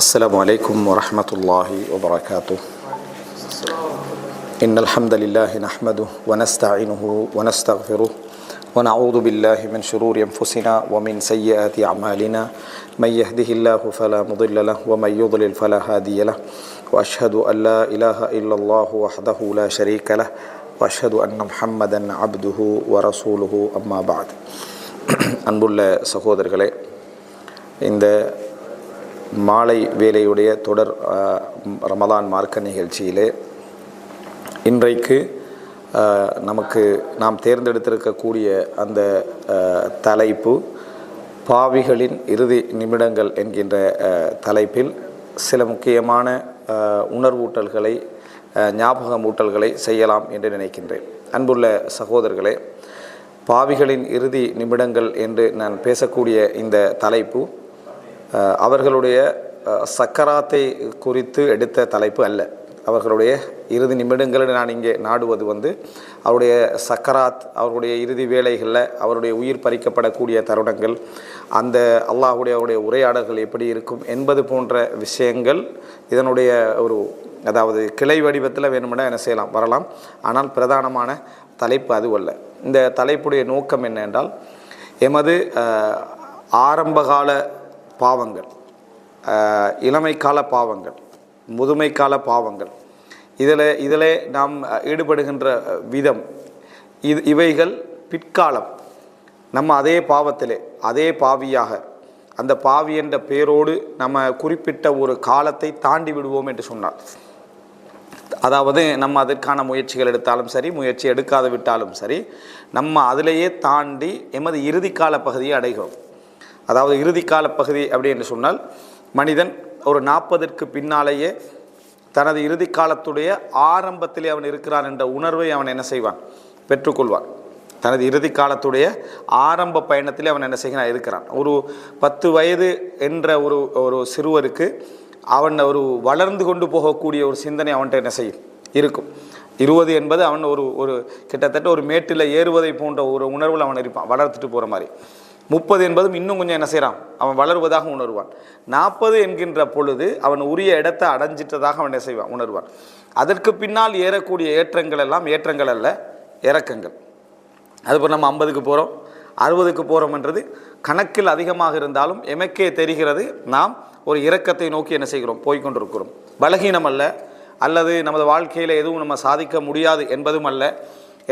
السلام عليكم ورحمة الله وبركاته. إن الحمد لله نحمده ونستعينه ونستغفره ونعوذ بالله من شرور أنفسنا ومن سيئات أعمالنا من يهده الله فلا مضل له ومن يضلل فلا هادي له وأشهد أن لا إله إلا الله وحده لا شريك له وأشهد أن محمدا عبده ورسوله أما بعد. அன்புள்ள சகோதரர்களே, இந்த மாலை வேலையுடைய தொடர் ரமலான் மார்க்க நிகழ்ச்சியிலே இன்றைக்கு நாம் தேர்ந்தெடுத்திருக்கக்கூடிய அந்த தலைப்பு பாவிகளின் இறுதி நிமிடங்கள் என்கின்ற தலைப்பில் சில முக்கியமான உணர்வூட்டல்களை ஞாபகமூட்டல்களை செய்யலாம் என்று நினைக்கின்றேன். அன்புள்ள சகோதரர்களே, பாவிகளின் இறுதி நிமிடங்கள் என்று நான் பேசக்கூடிய இந்த தலைப்பு அவர்களுடைய சக்கராத்தை குறித்து எடுத்த தலைப்பு அல்ல. அவர்களுடைய இறுதி நிமிடங்களை நான் இங்கே நாடுவது அவருடைய சக்கராத், அவருடைய இறுதி வேளைகளில் அவருடைய உயிர் பறிக்கப்படக்கூடிய தருணங்கள், அந்த அவருடைய உரையாடல்கள் எப்படி இருக்கும் என்பது போன்ற விஷயங்கள் இதனுடைய அதாவது கிளை வடிவத்தில் வேணுமென்னா என்ன செய்யலாம், வரலாம். ஆனால் பிரதானமான தலைப்பு அதுவல்ல. இந்த தலைப்புடைய நோக்கம் என்ன என்றால், எமது ஆரம்பகால பாவங்கள், இளமைக்கால பாவங்கள், முதுமைக்கால பாவங்கள், இதில் நாம் ஈடுபடுகின்ற விதம், இவைகள் பிற்காலம் நம்ம அதே பாவத்திலே அதே பாவியாக அந்த பாவி என்ற பேரோடு நம்ம குறிப்பிட்ட ஒரு காலத்தை தாண்டி விடுவோம் என்று சொன்னார். அதாவது நம்ம அதற்கான முயற்சிகள் எடுத்தாலும் சரி, முயற்சி எடுக்காது விட்டாலும் சரி, நம்ம அதிலேயே தாண்டி எமது இறுதிக்கால பகுதியை அடைகிறோம். அதாவது இறுதிக்கால பகுதி அப்படி என்று சொன்னால், மனிதன் ஒரு 40ற்கு பின்னாலேயே தனது இறுதி காலத்துடைய ஆரம்பத்திலே அவன் இருக்கிறான் என்ற உணர்வை அவன் என்ன செய்வான், பெற்றுக்கொள்வான். தனது இறுதி காலத்துடைய ஆரம்ப பயணத்திலே அவன் என்ன செய்கிறான், இருக்கிறான். ஒரு 10 வயது என்ற ஒரு சிறுவருக்கு அவன் வளர்ந்து கொண்டு போகக்கூடிய ஒரு சிந்தனை அவன்கிட்ட என்ன செய்யும், இருக்கும். 20 என்பது அவன் ஒரு கிட்டத்தட்ட ஒரு மேட்டில் ஏறுவதை போன்ற ஒரு உணர்வில் அவன் இருப்பான், வளர்த்துட்டு போகிற மாதிரி. 30 என்பதும் இன்னும் கொஞ்சம் என்ன செய்கிறான், அவன் வளருவதாக உணர்வான். 40 என்கின்ற பொழுது அவன் உரிய இடத்தை அடைஞ்சிட்டதாக அவன் என்ன செய்வான், உணர்வான். அதற்கு பின்னால் ஏறக்கூடிய ஏற்றங்கள் எல்லாம் ஏற்றங்கள் அல்ல, இறக்கங்கள். அதுபோல் நம்ம 50க்கு போகிறோம், 60க்கு போகிறோம்ன்றது கணக்கில் அதிகமாக இருந்தாலும் எமக்கே தெரிகிறது நாம் ஒரு இறக்கத்தை நோக்கி என்ன செய்கிறோம், போய்கொண்டிருக்கிறோம். பலகீனம் அல்ல, அல்லது நமது வாழ்க்கையில் எதுவும் நம்ம சாதிக்க முடியாது என்பதும் அல்ல,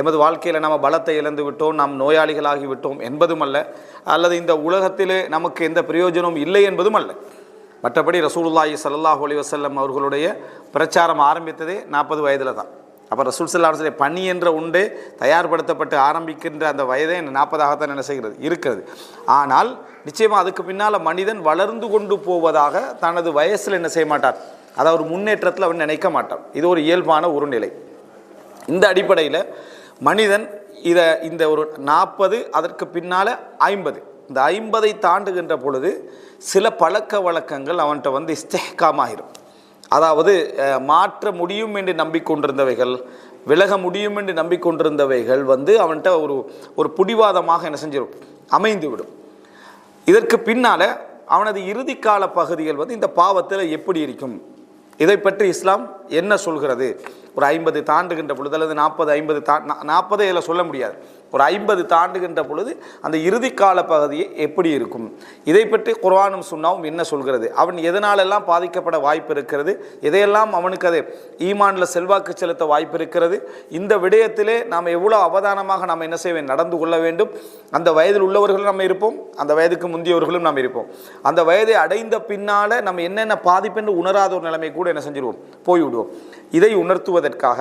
எமது வாழ்க்கையில் நம்ம பலத்தை இழந்து விட்டோம், நாம் நோயாளிகளாகி விட்டோம் என்பதும் அல்ல, அல்லது இந்த உலகத்திலே நமக்கு எந்த பிரயோஜனமும் இல்லை என்பதும் அல்ல. மற்றபடி ரசூலுல்லாஹி ஸல்லல்லாஹு அலைஹி வஸல்லம் அவர்களுடைய பிரச்சாரம் ஆரம்பித்ததே 40 வயதில் தான். அப்போ ரசூல் ஸல்லல்லாஹு அலைஹி வஸல்லம் பணி என்ற உண்டே தயார்படுத்தப்பட்டு ஆரம்பிக்கின்ற அந்த வயதே 40ஆகத்தான் என்ன செய்கிறது, இருக்கிறது. ஆனால் நிச்சயமாக அதுக்கு பின்னால் மனிதன் வளர்ந்து கொண்டு போவதாக தனது வயசில் என்ன செய்ய மாட்டார், அதாவது ஒரு முன்னேற்றத்தில் அவன் நினைக்க மாட்டான். இது ஒரு இயல்பான ஒரு நிலை. இந்த அடிப்படையில் மனிதன் இந்த ஒரு 40, அதற்கு பின்னால் 50, இந்த 50ஐ தாண்டுகின்ற பொழுது சில பழக்க வழக்கங்கள் அவன்கிட்ட இஸ்திஹ்காமாகிடும். அதாவது மாற்ற முடியும் என்று நம்பிக்கொண்டிருந்தவைகள், விலக முடியும் என்று நம்பிக்கொண்டிருந்தவைகள் அவன்கிட்ட ஒரு பிடிவாதமாக என்ன செஞ்சிடும், அமைந்து விடும். இதற்கு பின்னால் அவனது இறுதிக்கால பகுதிகள் இந்த பாவத்தில் எப்படி இருக்கும், இதை பற்றி இஸ்லாம் என்ன சொல்கிறது? ஒரு 50 தாண்டுகின்ற பொழுது, அல்லது 40 50 இதில் சொல்ல முடியாது, ஒரு 50 தாண்டுகின்ற பொழுது அந்த இறுதிக்கால பகுதியை எப்படி இருக்கும், இதை பற்றி குர்ஆனும் சுன்னாவும் என்ன சொல்கிறது, அவன் எதனாலெல்லாம் பாதிக்கப்பட வாய்ப்பு இருக்கிறது, எதையெல்லாம் அவனுக்கு அது ஈமானில் செல்வாக்கு செலுத்த வாய்ப்பு இருக்கிறது, இந்த விடயத்திலே நாம் எவ்வளோ அவதானமாக நாம் என்ன செய்ய நடந்து கொள்ள வேண்டும். அந்த வயதில் உள்ளவர்களும் நம்ம இருப்போம், அந்த வயதுக்கு முந்தியவர்களும் நாம் இருப்போம். அந்த வயதை அடைந்த பின்னால் நம்ம என்னென்ன பாதிப்பென்று உணராத ஒரு நிலைமை கூட என்ன செஞ்சிருவோம், போய்விடுவோம். இதை உணர்த்துவதற்காக,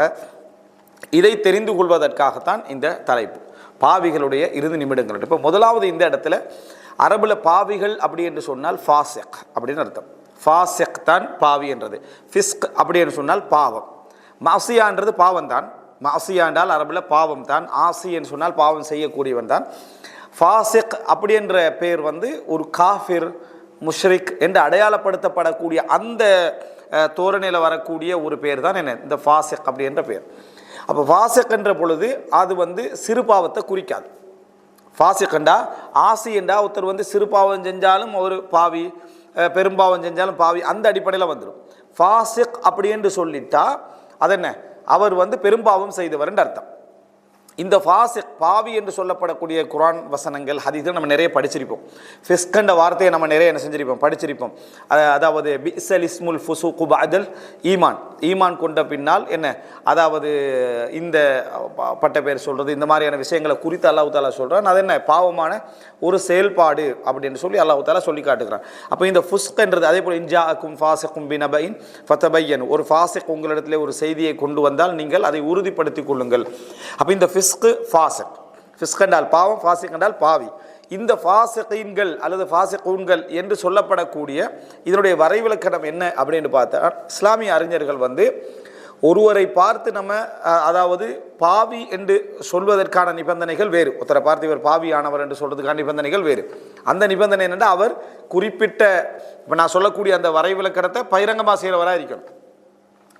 இதை தெரிந்து கொள்வதற்காகத்தான் இந்த தலைப்பு, பாவிகளுடைய இறுதி நிமிடங்கள். இப்போ முதலாவது இந்த இடத்துல அரபுல பாவிகள் அப்படி என்று சொன்னால் ஃபாசிக் அப்படின்னு அர்த்தம். ஃபாசிக் தான் பாவி என்றது. ஃபிஸ்க் அப்படி என்று சொன்னால் பாவம். மாசியான்றது பாவம் தான். மாசியா என்றால் அரபுல பாவம் தான். ஆசி என்று சொன்னால் பாவம் செய்யக்கூடியவன் தான். ஃபாசிக் அப்படி என்ற பேர் ஒரு காஃபிர், முஷ்ரிக் என்று அடையாளப்படுத்தப்படக்கூடிய அந்த தோரணையில் வரக்கூடிய ஒரு பேர் தான் என்ன, இந்த ஃபாசிக் அப்படி என்ற பேர். அப்போ ஃபாசிக் என்ற பொழுது அது சிறு பாவத்தை குறிக்காது. ஃபாசிக் என்றா ஆசி என்றா ஒருத்தர் சிறு பாவம் செஞ்சாலும் ஒரு பாவி, பெரும்பாவம் செஞ்சாலும் பாவி, அந்த அடிப்படையில் வந்துடும். ஃபாசிக் அப்படி என்று சொல்லிட்டா அது என்ன, அவர் வந்து பெரும்பாவம் செய்தவர் என்று அர்த்தம். இந்த ஃபாசிக் பாவி என்று சொல்லப்படக்கூடிய குர்ஆன் வசனங்கள் ஹதீஸை நம்ம நிறைய படிச்சிருப்போம். ஃபிஸ்கண்ட வார்த்தையை நம்ம நிறைய என்ன செஞ்சிருப்போம், படிச்சிருப்போம். அதாவது பிஸல் இஸ்முல் ஃபுசூகு பஅதல் ஈமான், ஈமான் கொண்ட பின்னால் என்ன, அதாவது இந்த பட்ட பேர் சொல்கிறது, இந்த மாதிரியான விஷயங்களை குறித்து அல்லாஹ் தஆலா சொல்கிறான். அது என்ன, பாவமான ஒரு செயல்பாடு அப்படின்னு சொல்லி அல்லாஹ் தஆலா சொல்லி காட்டுகிறான். அப்போ இந்த ஃபுஸ்க்ன்றது அதே போல் இன்ஜாஅக்கும் ஃபாசிக்கும் பினபைன் ஃபதபையன், ஒரு ஃபாசிக் உங்களிடத்திலே ஒரு செய்தியை கொண்டு வந்தால் நீங்கள் அதை உறுதிப்படுத்திக் கொள்ளுங்கள். அப்போ இந்த ஃபிஸ்க் ஃபாசிக், ஃபிஸ்க் என்றால் பாவம், ஃபாசிக் என்றால் பாவி. இந்த ஃபாசிகீன்கள் அல்லது ஃபாசிகூன்கள் என்று சொல்லப்படக்கூடிய இதனுடைய வரைவிலக்கணம் என்ன அப்படின்னு பார்த்தா, இஸ்லாமிய அறிஞர்கள் வந்து ஒருவரை பார்த்து நம்ம அதாவது பாவி என்று சொல்வதற்கான நிபந்தனைகள் வேறு. ஒருத்தரை பார்த்து இவர் பாவியானவர் என்று சொல்றதுக்கான நிபந்தனைகள் வேறு. அந்த நிபந்தனை என்னென்னா, அவர் குறிப்பிட்ட இப்போ நான் சொல்லக்கூடிய அந்த வரைவிலக்கணத்தை பகிரங்கமாக செய்கிறவராக இருக்கணும்,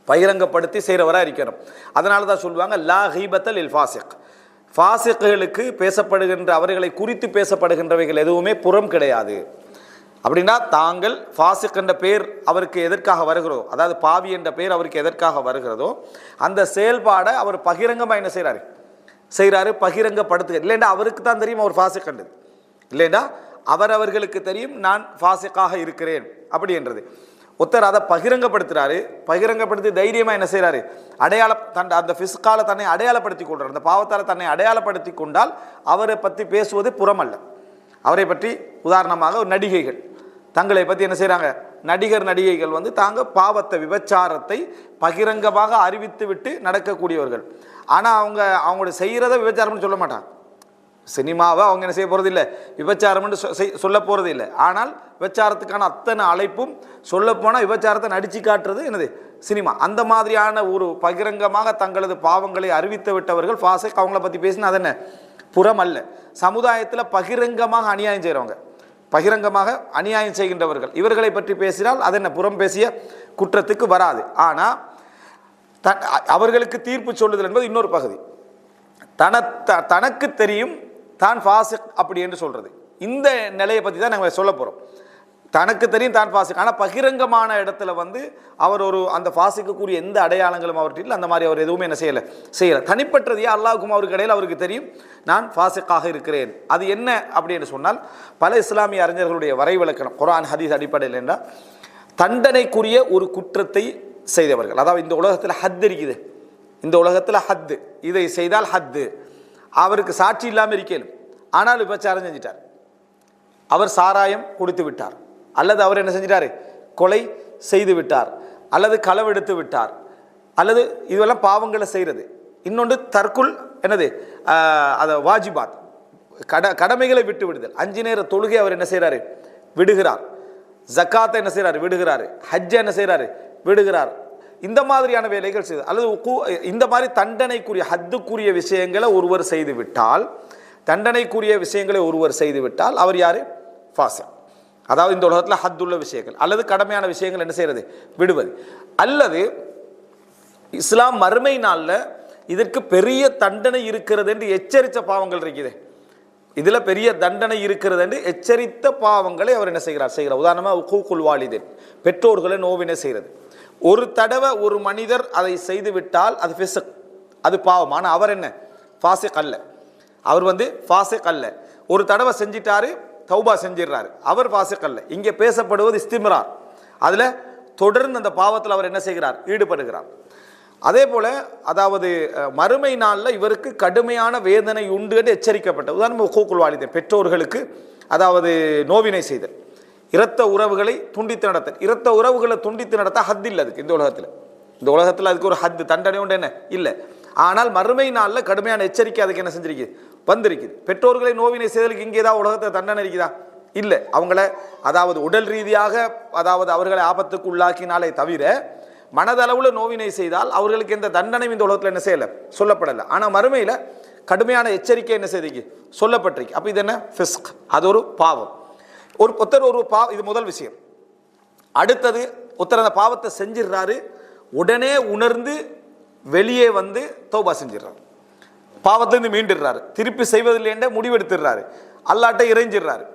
பகிரங்கப்படுத்தி செய்கிறவராக இருக்கணும். அதனால தான் சொல்லுவாங்க லா ஹீபத்தல் இல் ஃபாசிக், ஃபாசிக்குகளுக்கு பேசப்படுகின்ற அவர்களை குறித்து பேசப்படுகின்றவைகள் எதுவுமே புறம் கிடையாது. அப்படின்னா தாங்கள் ஃபாசிக் என்ற பெயர் அவருக்கு எதற்காக வருகிறதோ, அதாவது பாவி என்ற பெயர் அவருக்கு எதற்காக வருகிறதோ அந்த செயல்பாடை அவர் பகிரங்கமாக என்ன செய்கிறாரு, பகிரங்கப்படுத்துகிறார். இல்லைன்னா அவருக்கு தான் தெரியும் அவர் ஃபாசிக் கண்டது, இல்லைன்னா அவர்களுக்கு தெரியும் நான் ஃபாசிக்காக இருக்கிறேன் அப்படி என்றது. ஒருத்தர் அதை பகிரங்கப்படுத்துகிறாரு, பகிரங்கப்படுத்தி தைரியமாக என்ன செய்கிறாரு, அந்த ஃபிஸ்கால தன்னை அடையாளப்படுத்தி கொள்கிறார். அந்த பாவத்தால் தன்னை அடையாளப்படுத்தி கொண்டால் அவரை பற்றி பேசுவது புறமல்ல. அவரை பற்றி உதாரணமாக ஒரு நடிகைகள் தங்களை பற்றி என்ன செய்கிறாங்க, நடிகர்கள் வந்து தாங்க பாவத்தை விபச்சாரத்தை பகிரங்கமாக அறிவித்து விட்டு நடக்கக்கூடியவர்கள். ஆனால் அவங்களோட செய்கிறத விபச்சாரம்னு சொல்ல மாட்டாங்க. சினிமாவை அவங்க என்ன செய்ய போகிறது இல்லை, விபச்சாரம்னு சொல்ல போகிறது இல்லை. ஆனால் விபச்சாரத்துக்கான அத்தனை அழைப்பும் சொல்லப்போனால் விபச்சாரத்தை நடித்து காட்டுறது என்னது, சினிமா. அந்த மாதிரியான ஒரு பகிரங்கமாக தங்களது பாவங்களை அறிவித்து விட்டவர்கள் ஃபாசிக். அவங்கள பற்றி பேசினா அது என்ன, புறம் அல்ல. சமுதாயத்தில் பகிரங்கமாக அநியாயம் செய்கிறவங்க, பகிரங்கமாக அநியாயம் செய்கின்றவர்கள், இவர்களை பற்றி பேசினால் அது என்ன, புறம் பேசிய குற்றத்துக்கு வராது. ஆனால் அவர்களுக்கு தீர்ப்பு சொல்லுதல் என்பது இன்னொரு பகுதி. தனக்கு தெரியும் தான் ஃபாசிக் அப்படி என்று சொல்றது, இந்த நிலையை பற்றி தான் நாங்கள் சொல்ல போகிறோம். தனக்கு தெரியும் தான் ஃபாசிக், ஆனால் பகிரங்கமான இடத்துல வந்து அவர் ஒரு அந்த ஃபாசிக்குரிய எந்த அடையாளங்களும் அவர்கிட்ட அந்த மாதிரி அவர் எதுவுமே என்ன செய்யலை. தனிப்பட்டதையே அல்லாஹ்வுக்கும் அவருக்கு இடையில் அவருக்கு தெரியும் நான் ஃபாசிக்காக இருக்கிறேன். அது என்ன அப்படி என்று சொன்னால், பல இஸ்லாமிய அறிஞர்களுடைய வரைவிலக்கணம் குர்ஆன் ஹதீஸ் அடிப்படையில் என்றால், தண்டனைக்குரிய ஒரு குற்றத்தை செய்தவர்கள், அதாவது இந்த உலகத்தில் ஹத் இருக்குது, இந்த உலகத்தில் ஹத்து, இதை செய்தால் ஹத்து, அவருக்கு சாட்சி இல்லாமல் இருக்கலும், ஆனால் விபச்சாரம் செஞ்சிட்டார், அவர் சாராயம் குடித்து விட்டார், அல்லது அவர் என்ன செஞ்சிட்டாரு, கொலை செய்து விட்டார், அல்லது களவெடுத்து விட்டார், அல்லது இதுவெல்லாம் பாவங்களை செய்கிறது. இன்னொன்று தற்குல் என்னது, அதை வாஜிபாத் கடமைகளை விட்டு விடுதல். 5 நேர தொழுகை அவர் என்ன செய்கிறாரு, விடுகிறார். ஜக்காத்தை என்ன செய்கிறாரு, விடுகிறாரு. ஹஜ்ஜை என்ன செய்கிறாரு, விடுகிறார். இந்த மாதிரியான வேலைகள் செய்து, அல்லது இந்த மாதிரி தண்டனைக்குரிய ஹத்துக்குரிய விஷயங்களை ஒருவர் செய்து விட்டால், தண்டனைக்குரிய விஷயங்களை ஒருவர் செய்து விட்டால் அவர் யாரு, ஃபாசிக். அதாவது இந்த உலகத்தில் ஹத்துள்ள விஷயங்கள் அல்லது கடமையான விஷயங்கள் என்ன செய்யறது, விடுவது. அல்லது இஸ்லாம் மறுமை நாளில் இதற்கு பெரிய தண்டனை இருக்கிறது என்று எச்சரித்த பாவங்கள் இருக்குது, இதுல பெரிய தண்டனை இருக்கிறது என்று எச்சரித்த பாவங்களை அவர் என்ன செய்கிறார். உதாரணமாக உக்கூக்குல் வாலிதின், பெற்றோர்களை நோவினை செய்கிறது. ஒரு தடவை ஒரு மனிதர் அதை செய்து விட்டால் அது ஃபிஸ்க், அது பாவம். ஆனால் அவர் என்ன, ஃபாசிக் அல்ல, அவர் வந்து ஃபாசிக் அல்ல. ஒரு தடவை செஞ்சிட்டாரு, தௌபா செஞ்சிடறாரு, அவர் ஃபாசிக் அல்ல. இங்கே பேசப்படுவது இஸ்திம்ரார், அதில் தொடர்ந்து அந்த பாவத்தில் அவர் என்ன செய்கிறார், ஈடுபடுகிறார். அதே போல அதாவது மறுமை நாளில் இவருக்கு கடுமையான வேதனை உண்டு என்று எச்சரிக்கப்பட்ட. உதாரணம் உக்கூக்குல் வாலிதின், பெற்றோர்களுக்கு அதாவது நோவினை செய்தல், இரத்த உறவுகளை துண்டித்து நடத்தல். இரத்த உறவுகளை துண்டித்து நடத்த ஹத் இல்லை அதுக்கு. இந்த உலகத்தில் அதுக்கு ஒரு ஹத்து தண்டனை உண்டு என்ன இல்லை. ஆனால் மறுமை நாளில் கடுமையான எச்சரிக்கை அதுக்கு என்ன செஞ்சிருக்குது, வந்திருக்குது. பெற்றோர்களை நோவினை செய்தலுக்கு இங்கே ஏதாவது உலகத்தில் தண்டனை இருக்குதா, இல்லை. அவங்கள அதாவது உடல் ரீதியாக அதாவது அவர்களை ஆபத்துக்கு உள்ளாக்கினாலே தவிர மனதளவில் நோவினை செய்தால் அவர்களுக்கு எந்த தண்டனையும் இந்த உலகத்தில் என்ன செய்யலை, சொல்லப்படலை. ஆனால் மறுமையில் கடுமையான எச்சரிக்கை என்ன செய்திருக்கு, சொல்லப்பட்டிருக்கு. அப்போ இது என்ன, ஃபிஸ்க், அது ஒரு பாவம். ஒருத்தர் ஒரு இது முதல் விஷயம். அடுத்தது ஒருத்தர் அந்த பாவத்தை செஞ்சிடறாரு, உடனே உணர்ந்து வெளியே வந்து தௌபா செஞ்சிடறாரு, பாவத்திலிருந்து மீண்டுடுறாரு, திருப்பி செய்வதில்லை என்ற முடிவெடுத்துடுறாரு, அல்லாட்ட இறைஞ்சிடுறாரு.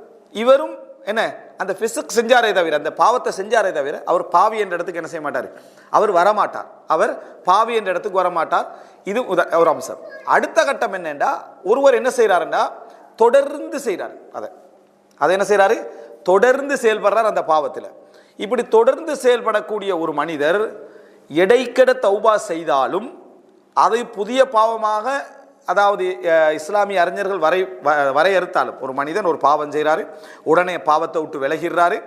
இவரும் என்ன அந்த ஃபிசிக் செஞ்சாரே தவிர, அந்த பாவத்தை செஞ்சாரே தவிர அவர் பாவி என்ற இடத்துக்கு என்ன செய்ய மாட்டார், அவர் வரமாட்டார். அவர் பாவி என்ற இடத்துக்கு வரமாட்டார். இது ஒரு அம்சம். அடுத்த கட்டம் என்னென்றா, ஒருவர் என்ன செய்கிறாருன்னா தொடர்ந்து செய்கிறார். அதை என்ன செய்கிறாரு, தொடர்ந்து செயல்படுறார் அந்த பாவத்தில். இப்படி தொடர்ந்து செயல்படக்கூடிய ஒரு மனிதர் எடைக்கட தௌபா செய்தாலும் அதை புதிய பாவமாக, அதாவது இஸ்லாமிய அறிஞர்கள் வரையறுத்தாலும், ஒரு மனிதன் ஒரு பாவம் செய்கிறாரு, உடனே பாவத்தை விட்டு விலகிறாரு,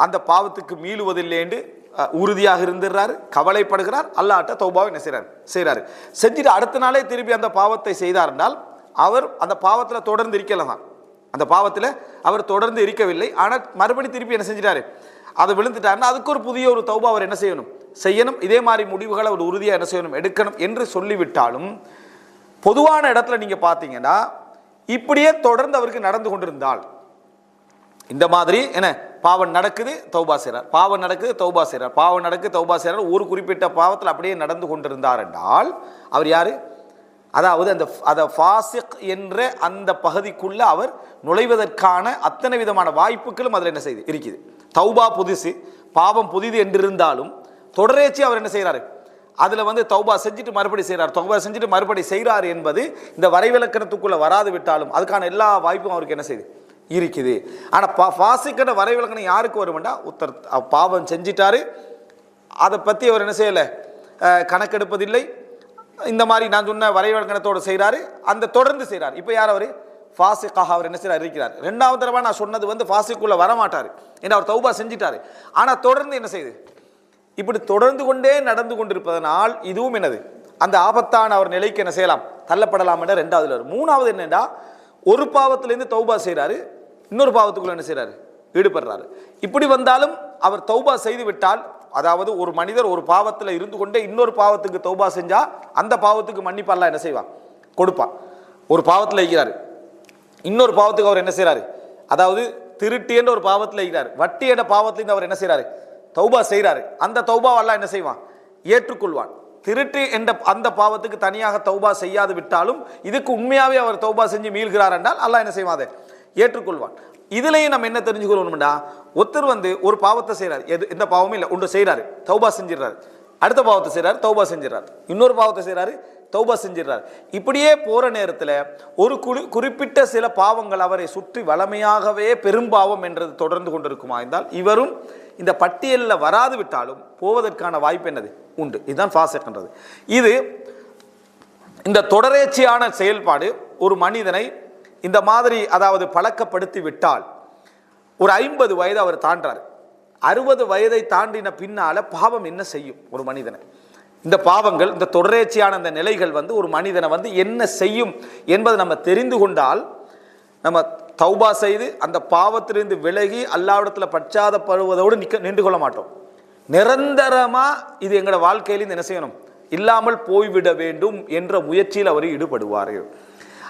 அந்த பாவத்துக்கு மீளுவதில்லை என்று உறுதியாக இருந்துடுறாரு, கவலைப்படுகிறார், அல்லாட்ட தௌபாவை என்ன செய்கிறாரு, செஞ்சுட்டு அடுத்த நாளே திருப்பி அந்த பாவத்தை செய்தார் என்றால் அவர் அந்த பாவத்தில் தொடர்ந்து இருக்கல தான். அந்த பாவத்தில் அவர் தொடர்ந்து இருக்கவில்லை, ஆனால் மறுபடி திருப்பி என்ன செஞ்சிட்டாரு, அதை விழுந்துட்டாருன்னா அதுக்கு ஒரு புதிய ஒரு தௌபா அவர் என்ன செய்யணும். இதே மாதிரி முடிவுகளை அவர் உறுதியாக என்ன செய்யணும், எடுக்கணும் என்று சொல்லிவிட்டாலும் பொதுவான இடத்துல நீங்க பார்த்தீங்கன்னா இப்படியே தொடர்ந்து அவருக்கு நடந்து கொண்டிருந்தால், இந்த மாதிரி என்ன பாவம் நடக்குது தௌபா செய்றார், பாவம் நடக்குது தௌபா செய்றார், பாவம் நடக்குது தௌபா செய்றார், ஒரு குறிப்பிட்ட பாவத்தில் அப்படியே நடந்து கொண்டிருந்தார் என்றால் அவர் யாரு, அதாவது அந்த ஃபாசிக் என்ற அந்த பகுதிக்குள்ள அவர் நுழைவதற்கான அத்தனை விதமான வாய்ப்புகளும் அதில் என்ன செய்து இருக்குது. தௌபா புதுசு, பாவம் புதிது என்றிருந்தாலும் தொடரேச்சி அவர் என்ன செய்கிறாரு, அதில் தௌபா செஞ்சுட்டு மறுபடி செய்கிறார், தௌபா செஞ்சுட்டு மறுபடி செய்கிறார் என்பது இந்த வரைவிலக்கணத்துக்குள்ளே வராது விட்டாலும் அதுக்கான எல்லா வாய்ப்பும் அவருக்கு என்ன செய்யுது இருக்குது. ஆனால் ஃபாசிக்கிற வரைவிலக்கணம் யாருக்கு வருமெண்டா, உத்தர் பாவம் செஞ்சிட்டாரு, அதை பற்றி அவர் என்ன செய்யலை, கணக்கெடுப்பதில்லை, இந்த மாதிரி நான் சொன்ன வரைவிலக்கணத்தோடு செய்கிறாரு, அந்த தொடர்ந்து செய்கிறார். இப்போ யார் அவர், ஃபாசிக்காக அவர் என்ன செய்கிறார் இருக்கிறார். ரெண்டாவது தடவை நான் சொன்னது ஃபாசிக்குள்ளே வரமாட்டார், ஏன்னா அவர் தௌபா செஞ்சிட்டாரு, ஆனால் தொடர்ந்து என்ன செய்யுது, இப்படி தொடர்ந்து கொண்டே நடந்து கொண்டிருப்பதனால் இதுவும் என்னது, அந்த ஆபத்தான அவர் நிலைக்கு என்ன செய்யலாம், தள்ளப்படலாம் என்ற ரெண்டாவதுல வரும். மூணாவது என்னன்னா, ஒரு பாவத்திலேருந்து தௌபா செய்கிறாரு, இன்னொரு பாவத்துக்குள்ள என்ன செய்கிறாரு, ஈடுபடுறாரு. இப்படி வந்தாலும் அவர் தௌபா செய்து விட்டால், அதாவது ஒரு மனிதர் ஒரு பாவத்தில் இருந்து கொண்டே இன்னொரு பாவத்துக்கு தௌபா செஞ்சா அந்த பாவத்துக்கு மன்னிப்பு அல்லாஹ் என்ன செய்வான், கொடுப்பான். ஒரு பாவத்தில் இருக்கிறாரு, இன்னொரு பாவத்துக்கு அவர் என்ன செய்கிறாரு, அதாவது திருட்டு என்ற ஒரு பாவத்தில் இருக்கிறார், வட்டி என்ற பாவத்திலிருந்து அவர் என்ன செய்கிறாரு, தௌபா செய்கிறாரு. அந்த தௌபா அல்லாஹ் என்ன செய்வான், ஏற்றுக்கொள்வான். திருட்டு என்ற அந்த பாவத்துக்கு தனியாக தௌபா செய்யாது விட்டாலும் இதுக்கு உண்மையாவே அவர் தௌபா செஞ்சு மீள்கிறார் என்றால் அல்லாஹ் என்ன செய்வான், அதை ஏற்றுக்கொள்வான். இதுலயும் நம்ம என்ன தெரிஞ்சுக்கணும்னா, ஒருத்தர் ஒரு பாவத்தை செய்யறாரு, எந்த பாவமும் இல்லை, ஒன்று செய்யறாரு, தௌபா செஞ்சிடறாரு, அடுத்த பாவத்தை செய்யறாரு, தௌபா செஞ்சிடறாரு, இன்னொரு பாவத்தை செய்யறாரு, தௌபா செஞ்சிடறாரு. இப்படியே போற நேரத்தில் ஒரு குறிப்பிட்ட சில பாவங்கள் அவரை சுற்றி வளமையாகவே பெரும்பாவம் என்றது தொடர்ந்து கொண்டிருக்குமா என்றால் இவரும் இந்த பட்டியலில் வராது விட்டாலும் போவதற்கான வாய்ப்பு என்னது உண்டு. இதுதான் ஃபாசிக்ன்றது. இது இந்த தொடரேச்சியான செயல்பாடு ஒரு மனிதனை இந்த மாதிரி, அதாவது பழக்கப்படுத்தி விட்டால், ஒரு 50 வயது அவர் தாண்டார், 60 வயதை தாண்டின பின்னால பாவம் என்ன செய்யும் ஒரு மனிதனை, இந்த பாவங்கள், இந்த தொடரேச்சியான இந்த நிலைகள் ஒரு மனிதனை என்ன செய்யும் என்பதை நம்ம தெரிந்து கொண்டால், நம்ம தௌபா செய்து அந்த பாவத்திலிருந்து விலகி அல்லாஹ்விடத்தில் பச்சாதப்படுவதோடு நின்று கொள்ள மாட்டோம். நிரந்தரமா இது எங்களோட வாழ்க்கையிலிருந்து என்ன செய்யணும், இல்லாமல் போய்விட வேண்டும் என்ற முயற்சியில் அவர் ஈடுபடுவார்.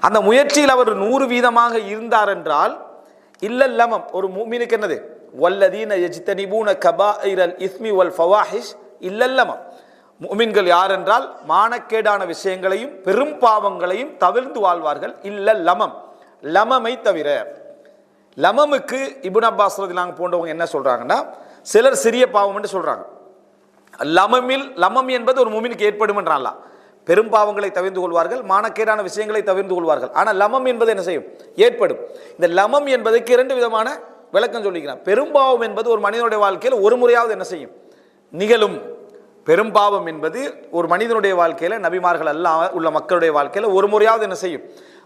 அந்த முயற்சியில் அவர் 100% இருந்தார் என்றால் இல்லல்லமம், ஒரு முஃமினுக்கு என்னது, வல்லதீன யஜ்தனிபூன கபாயிரல் இஸ்மி வல் ஃபவாஹிஷ் இல்லல்லமம், முஃமின்கள் யார் என்றால் மானக்கேடான விஷயங்களையும் பெரும் பாவங்களையும் தவிர்த்து வாழ்வார்கள். இல்லல்லமம், லமமை தவிர. லமமுக்கு இப்னு அப்பாஸ் ரலியல்லாஹு போன்றவங்க என்ன சொல்றாங்கன்னா, சிலர் சிறிய பாவம் என்று சொல்றாங்க. லமம் என்பது ஒரு முஃமினுக்கு ஏற்படும் என்றால் பெரும் பாவங்களை தவிர்த்து கொள்வார்கள், மானக்கேடான விஷயங்களை தவிர்த்து கொள்வார்கள். ஆனால் லமம் என்பது என்ன செய்யும், ஏற்படும். இந்த லமம் என்பதற்கு 2 விதமான விளக்கம் சொல்லிக்கிறான். பெரும்பாவம் என்பது ஒரு மனிதனுடைய வாழ்க்கையில் ஒரு முறையாவது என்ன செய்யும், நிகழும். பெரும்பாவம் என்பது ஒரு மனிதனுடைய வாழ்க்கையில, நபிமார்கள் அல்லாஹ் உள்ள மக்களுடைய வாழ்க்கையில ஒரு முறையாவது என்ன செய்யும்,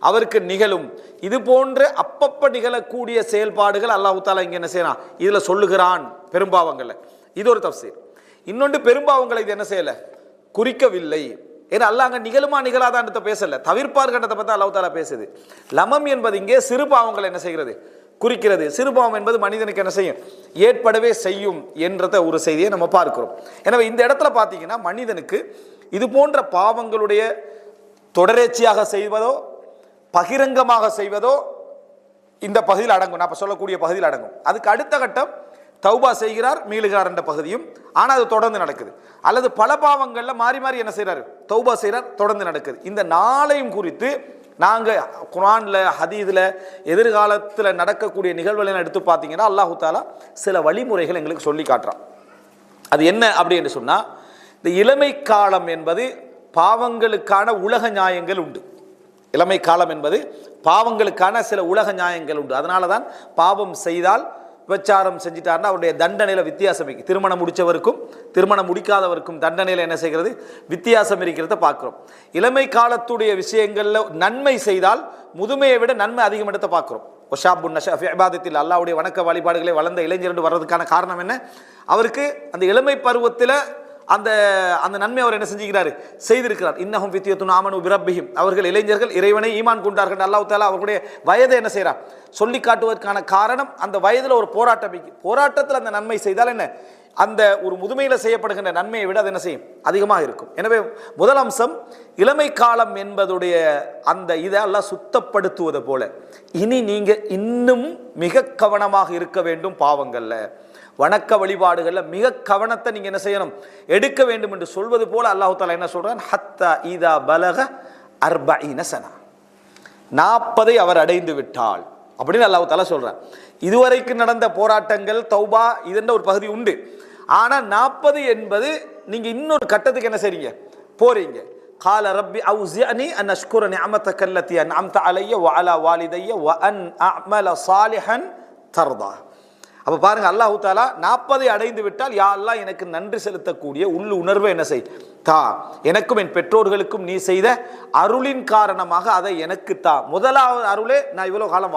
அவருக்கு நிகழும். இது போன்ற அப்பப்ப நிகழக்கூடிய செயல்பாடுகள் அல்லாஹ் தஆலா இங்க என்ன செய்யறான், இதுல சொல்லுகிறான் பெரும்பாவங்கள்ல. இது ஒரு தஃசீர். இன்னொன்று, பெரும்பாவங்களை இது என்ன செய்யல, குறிக்கவில்லை. ஏன்னா அல்லாஹ் அங்க நிகழுமா நிகழாதான்றத பேசல, தவிர்ப்பார்கன்றதை பத்தி அல்லாஹ் தஆலா பேசுது. லமம் என்பது இங்கே சிறு பாவங்களை என்ன செய்கிறது, குறிக்கிறது. சிறுபாவம் என்பது மனிதனுக்கு என்ன செய்யும், ஏற்படவே செய்யும் என்றத ஒரு செய்தியை நம்ம பார்க்கிறோம். எனவே இந்த இடத்துல பார்த்தீங்கன்னா மனிதனுக்கு இது போன்ற பாவங்களுடைய தொடரேச்சியாக செய்வதோ பகிரங்கமாக செய்வதோ இந்த பகுதியில் அடங்கும். நான் சொல்லக்கூடிய பகுதியில் அடங்கும். அதுக்கு அடுத்த கட்டம் தௌபா செய்கிறார், மீளுகிறார் என்ற பகுதியும். ஆனால் அது தொடர்ந்து நடக்குது. அல்லது பல பாவங்களில் மாறி மாறி என்ன செய்கிறார், தௌபா செய்கிறார், தொடர்ந்து நடக்குது. இந்த நாளையும் குறித்து நாங்கள் குர்ஆன்ல ஹதீஸ்ல எதிர்காலத்தில் நடக்கக்கூடிய நிகழ்வுகளை எடுத்து பார்த்தீங்கன்னா அல்லாஹு தாலா சில வழிமுறைகள் எங்களுக்கு சொல்லி காட்டுறான். அது என்ன அப்படி என்று சொன்னால், இந்த இளமை காலம் என்பது பாவங்களுக்கான உலக நியாயங்கள் உண்டு. இளமை காலம் என்பது பாவங்களுக்கான சில உலக நியாயங்கள் உண்டு. அதனால தான் பாவம் செய்தால் விபச்சாரம் செஞ்சிட்டாருன்னா அவருடைய தண்டனையில் வித்தியாசம் இருக்கு. திருமணம் முடித்தவருக்கும் திருமணம் முடிக்காதவருக்கும் தண்டனையில் என்ன செய்கிறது, வித்தியாசம் இருக்கிறத பார்க்குறோம். இளமை காலத்துடைய விஷயங்களில் நன்மை செய்தால் முதுமையை விட நன்மை அதிகம் எடுத்து பார்க்குறோம். ஒஷாபுன் நஷா ஃபி இபாதத்தில், அல்லாஹ்வுடைய வணக்க வழிபாடுகளை வளர்ந்த இளைஞர் வர்றதுக்கான காரணம் என்ன? அவருக்கு அந்த இளமை பருவத்தில் அந்த அந்த நன்மை அவர் என்ன செஞ்சுக்கிறாரு, செய்திருக்கிறார். இன்னஹும் ஃபித்யத்துன் ஆமனு பிரப்பிஹிம், அவர்கள் இளைஞர்கள் இறைவனை ஈமான் கொண்டார்கள். அல்லாஹ் தஆலா அவர்களுடைய வயதை என்ன செய்கிறார், சொல்லி காட்டுவதற்கான காரணம் அந்த வயதில் ஒரு போராட்டத்தில் அந்த நன்மை செய்தால் என்ன, அந்த ஒரு முதுமையில் செய்யப்படுகின்ற நன்மையை விட அது என்ன செய்யும், அதிகமாக இருக்கும். எனவே முதல் அம்சம் இளமை காலம் என்பதுடைய அந்த இதை எல்லாம் சுத்தப்படுத்துவது போல இனி நீங்கள் இன்னும் மிக கவனமாக இருக்க வேண்டும். பாவங்கள்ல வணக்க வழிபாடுகளில் மிக கவனத்தை நீங்கள் என்ன செய்யணும், எடுக்க வேண்டும் என்று சொல்வது போல அல்லாஹ் தஆலா என்ன சொல்றான், ஹத்தா இதா பலக அர்பஈன சனா, 40 அவர் அடைந்து விட்டால் அப்படின்னு அல்லாஹ் தஆலா சொல்றான். இதுவரைக்கும் நடந்த போராட்டங்கள் தௌபா இதென்ற ஒரு பகுதி உண்டு. ஆனால் 40 என்பது நீங்க இன்னொரு கட்டத்துக்கு என்ன செய்றீங்க, போறீங்க. கால ரப்பி அவுஸிஅனி அன் அஷ்குர நிஅமதக அல்லதி அன்அம்த அலைய வ அலா வாலிதைய வ அன் அஅமல சாலிஹன் தர்தா. அப்போ பாருங்க, அல்லாஹ் தஆலா 40 அடைந்து விட்டால் யா அல்லாஹ் எனக்கு நன்றி செலுத்தக்கூடிய உள்ள உணர்வை என்ன செய் தா, எனக்கும் என் பெற்றோர்களுக்கும் நீ செய்த அருளின் காரணமாக அதை எனக்கு தா. முதலாவது அருளே நான் இவ்வளோ காலம்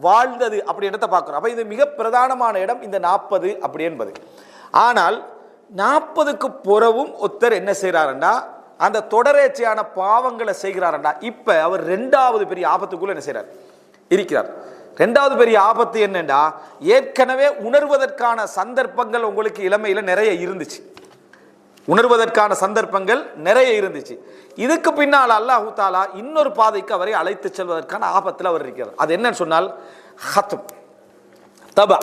வாழ்ந்தது அப்படி இடத்தை பார்க்குறோம். அப்போ இது மிக பிரதானமான இடம் இந்த 40 அப்படி என்பது. ஆனால் 40க்கு புறவும் ஒருத்தர் என்ன செய்கிறாருண்டா, அந்த தொடரேச்சையான பாவங்களை செய்கிறாருண்டா, இப்போ அவர் 2வது பெரிய ஆபத்துக்குள்ள என்ன செய்கிறார், இருக்கிறார். 2வது பெரிய ஆபத்து என்னண்டா, ஏற்கனவே உணர்வதற்கான சந்தர்ப்பங்கள் உங்களுக்கு இளமையில நிறைய இருந்துச்சு, இதுக்கு பின்னால் அல்லாஹ் தஆலா இன்னொரு பாதைக்கு அவரை அழைத்து செல்வதற்கான ஆபத்தில் அவர் இருக்கிறார். அது என்னன்னு சொன்னால் ஹத்ம் தபா.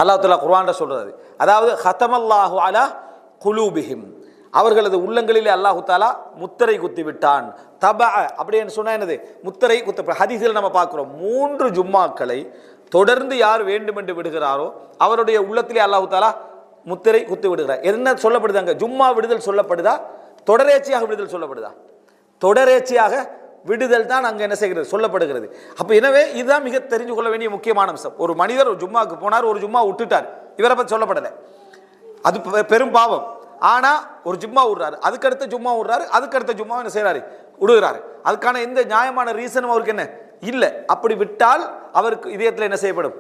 அல்லாஹ் தஆலா குர்ஆன்ல சொல்றது, அதாவது ஹதமல்லாஹு அலா குலூபிஹிம், அவர்களது உள்ளங்களிலே அல்லாஹ் தஆலா முத்திரை குத்தி விட்டான். தபா அப்படின்னு சொன்னா என்னது, முத்திரை குத்த. ஹதீஸில் நம்ம பார்க்கிறோம், 3 ஜும்மாக்களை தொடர்ந்து யார் வேண்டும் என்று விடுகிறாரோ அவருடைய உள்ளத்திலே அல்லாஹ் தஆலா முத்திரை குத்தி விடுகிறார். என்ன சொல்லப்படுது அங்க, ஜும்மா விடுதல் சொல்லப்படுதா, தொடரேச்சியாக விடுதல் சொல்லப்படுதா? தொடரேச்சியாக விடுதல் தான் அங்க என்ன செய்கிறது, சொல்லப்படுகிறது. அப்ப எனவே இதுதான் மிக தெரிஞ்சு கொள்ள வேண்டிய முக்கியமான அம்சம். ஒரு மனிதர் ஒரு ஜும்மாவுக்கு போனார், ஒரு ஜும்மா விட்டுட்டார், இவரை பற்றி சொல்லப்படலை, அது பெரும் பாவம். ஆனா ஒரு ஜும்மா விடுறாரு, அதுக்கடுத்த ஜும்மா விடுறாரு, அதுக்கடுத்த ஜும்மா என்ன செய்யறாரு, விடுகிறாரு. அதுக்கான எந்த நியாயமான ரீசனும் அவருக்கு என்ன இல்லை. அப்படி விட்டால் அவருக்கு இதயத்தில் என்ன செய்யப்படும்,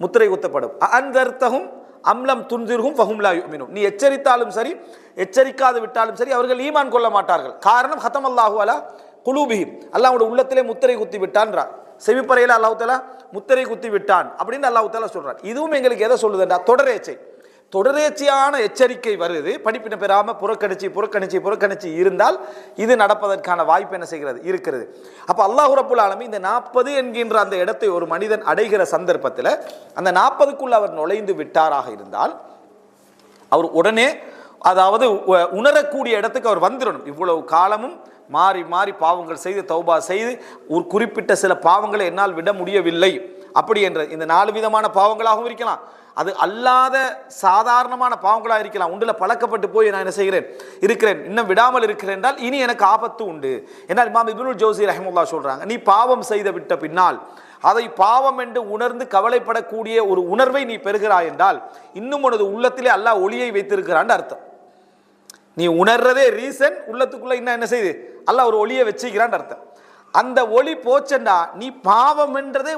முத்திரை குத்தப்படும். அன்தர்த்தஹும் அம்லம் துன்திர்ஹும் ஃபஹும் லா யுமினூன், நீ எச்சரித்தாலும் சரி எச்சரிக்காது விட்டாலும் சரி அவர்கள் ஈமான் கொள்ள மாட்டார்கள். காரணம் ஹதமல்லாஹு அலா குலூபிஹிம், அல்லாஹ்வுடைய உள்ளத்திலே முத்திரை குத்தி விட்டான்றார். செவிப்பறையில் அல்லாஹ் தஆலா முத்திரை குத்தி விட்டான் அப்படின்னு அல்லாஹ் தஆலா சொல்றான். இதுவும் எங்களுக்கு எதை சொல்லுதுன்றா, தொடரேச்சையான எச்சரிக்கை வருது. படிப்பின பெறாம புறக்கணிச்சு இருந்தால் இது நடப்பதற்கான வாய்ப்பு என்ன செய்கிறது, இருக்கிறது. அப்ப அல்லாஹ் ரப்புல் ஆலமீன் இந்த 40 என்கின்ற அந்த இடத்தை ஒரு மனிதன் அடைகிற சந்தர்ப்பத்தில் அந்த 40க்குள்ள அவர் நுழைந்து விட்டாராக இருந்தால் அவர் உடனே, அதாவது உணரக்கூடிய இடத்துக்கு அவர் வந்துடணும். இவ்வளவு காலமும் மாறி மாறி பாவங்கள் செய்து தௌபா செய்து ஒரு குறிப்பிட்ட சில பாவங்களை என்னால் விட முடியவில்லை அப்படி என்ற இந்த 4 விதமான பாவங்களாகவும் இருக்கலாம், அது அல்லாத சாதாரணமான பாவங்களாக இருக்கலாம். உண்டுல பழக்கப்பட்டு போய் நான் என்ன செய்கிறேன் இருக்கிறேன், இன்னும் விடாமல் இருக்கிறேன் என்றால் இனி எனக்கு ஆபத்து உண்டு. ஏன்னால் இமாம் இப்னுல் ஜௌசி ரஹிமஹுல்லாஹ் சொல்றாங்க, நீ பாவம் செய்து விட்ட பின்னால் அதை பாவம் என்று உணர்ந்து கவலைப்படக்கூடிய ஒரு உணர்வை நீ பெறுகிறாய் என்றால் இன்னும் உனது உள்ளத்திலே அல்லாஹ் ஒளியை வைத்திருக்கிறான்னு அர்த்தம். நீ உணர்றதே ரீசன், உள்ளத்துக்குள்ள இன்னும் என்ன செய்து அல்லாஹ் ஒரு ஒளியை வச்சுக்கிறான்னு அர்த்தம். அந்த ஒளி போச்சண்டா நீ பாவம் என்றதே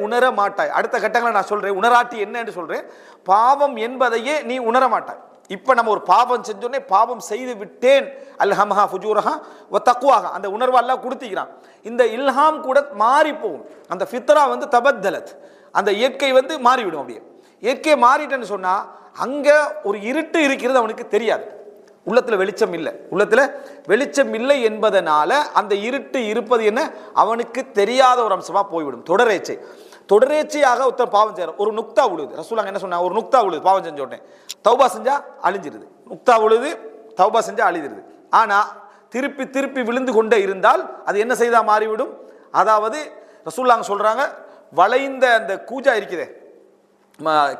உணர மாட்டாய், அடுத்த கட்டங்களை நான் சொல்றேன், உணராட்டி என்ன என்று சொல்றேன், பாவம் என்பதையே நீ உணர மாட்டாய். இப்ப நம்ம ஒரு பாவம் செஞ்சோன்னே பாவம் செய்து விட்டேன் அல்ஹம்ஹா ஃபுஜூரஹா வ தக்வாஹா, அந்த உணர்வு அல்லாஹ் கொடுத்திக்கிறான். இந்த இல்ஹாம் கூட மாறி போகும், அந்த ஃபித்ரா தபத்தலத், அந்த இயற்கை மாறிவிடும். அப்படியே இயற்கை மாறிட்டேன்னு சொன்னா அங்க ஒரு இருட்டு இருக்கிறது அவனுக்கு தெரியாது, உள்ளத்துல வெளிச்சம் இல்லை என்பதனால அந்த இருட்டு இருப்பது என்ன அவனுக்கு தெரியாத ஒரு அம்சமா போய்விடும். தொடரேச்சையாக ஒருத்தர் பாவம் செய்யற, ஒரு நுக்தா உழுது, ரசூலுல்லாஹ் என்ன சொன்னாங்க, ஒரு நுக்தா உழுது பாவம் செஞ்ச உடனே தௌபா செஞ்சா அழிஞ்சிருது, நுக்தா உழுது தௌபா செஞ்சா அழிஞ்சிருது. ஆனா திருப்பி திருப்பி விழுந்து கொண்டே இருந்தால் அது என்ன செய்தா மாறிவிடும். அதாவது ரசூலுல்லாஹ் சொல்றாங்க, வளைந்த அந்த கூஜா இருக்குதே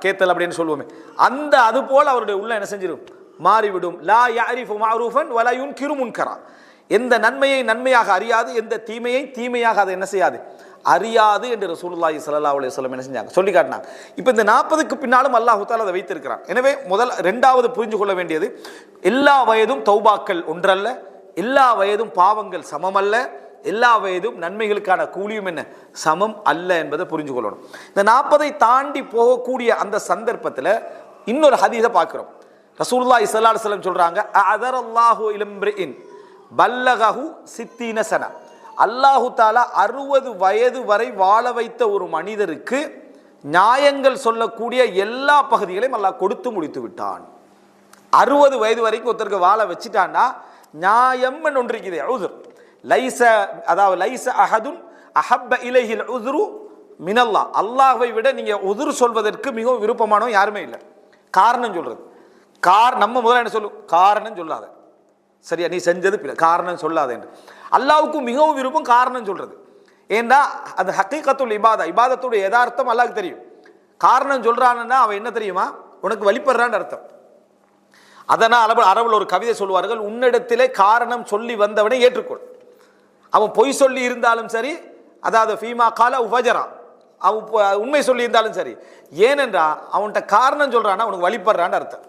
கேத்தல் அப்படின்னு சொல்லுவோமே, அந்த அது போல அவருடைய உள்ள என்ன செஞ்சிடும், மாறிவிடும். லா யஅரிஃபு மஅரூஃபன் வலா யுன்கிரு முன்கரா. எந்த நன்மையை நன்மையாக அறியாது, எந்த தீமையை தீமையாக அதை என்ன செய்யாது, அறியாது என்று ரசூலுல்லாஹி ஸல்லல்லாஹு அலைஹி வஸல்லம் என்ன செஞ்சாங்க, சொல்லி காட்டினாங்க. இப்போ இந்த 40க்கு பின்னாலும் அல்லாஹ் தஆலா அதை வைத்திருக்கிறான். எனவே இரண்டாவது புரிஞ்சு கொள்ள வேண்டியது, எல்லா வயதும் தௌபாக்கள் ஒன்றல்ல, எல்லா வயதும் பாவங்கள் சமமல்ல, எல்லா வயதும் நன்மைகளுக்கான கூலியும் என்ன சமம் அல்ல என்பதை புரிஞ்சு கொள்ளணும். இந்த 40ஐ தாண்டி போகக்கூடிய அந்த சந்தர்ப்பத்தில் இன்னொரு ஹதீஸை பார்க்கிறோம். ரசூலுல்லாஹி ஸல்லல்லாஹு அலைஹி வஸல்லம் சொல்றாங்க, அஅதரல்லாஹு இலம்ரிஇன் பல்லகஹு 60 சன. அல்லாஹு தாலா 60 வயது வரை வாழ வைத்த ஒரு மனிதருக்கு நியாயங்கள் சொல்லக்கூடிய எல்லா பகுதிகளையும் அல்லாஹ் கொடுத்து முடித்து விட்டான். 60 வயது வரைக்கும் ஒருத்தருக்கு வாழ வச்சுட்டான்னா நியாயம் ஒன்று இருக்குது. உதுர் லைஸ, அதாவது லைஸ அஹதுன் அஹப்ப இலைஹில் உதுரு மினல்லாஹ். அல்லாஹ்வை விட நீங்க உதுர் சொல்வதற்கு மிகவும் விருப்பமானவன் யாருமே இல்லை. காரணம் சொல்றது, நம்ம முதல்ல என்ன சொல்லும், காரணம் சொல்லாத, சரியா நீ செஞ்சது காரணம் சொல்லாத என்று. அல்லாஹ்வுக்கு மிகவும் விருப்பம் காரணம் சொல்றது. ஏன்னா அந்த ஹக்கீகத்துல் இபாதா, இபாதத்துடைய யதார்த்தம் அல்லாஹ்க்கு தெரியும். காரணம் சொல்றான்னா அவன் என்ன தெரியுமா, உனக்கு வழிபடுறான்னு அர்த்தம். அதனால் அரபுல ஒரு கவிதை சொல்வார்கள், உன்னிடத்திலே காரணம் சொல்லி வந்தவனை ஏற்றுக்கொள். அவன் பொய் சொல்லி இருந்தாலும் சரி, அதாவது ஃபீமா கால உபஜரா, அவன் உண்மை சொல்லி இருந்தாலும் சரி. ஏனென்றா அவன்கிட்ட காரணம் சொல்றான்னா உனக்கு வழிபடுறான்னு அர்த்தம்,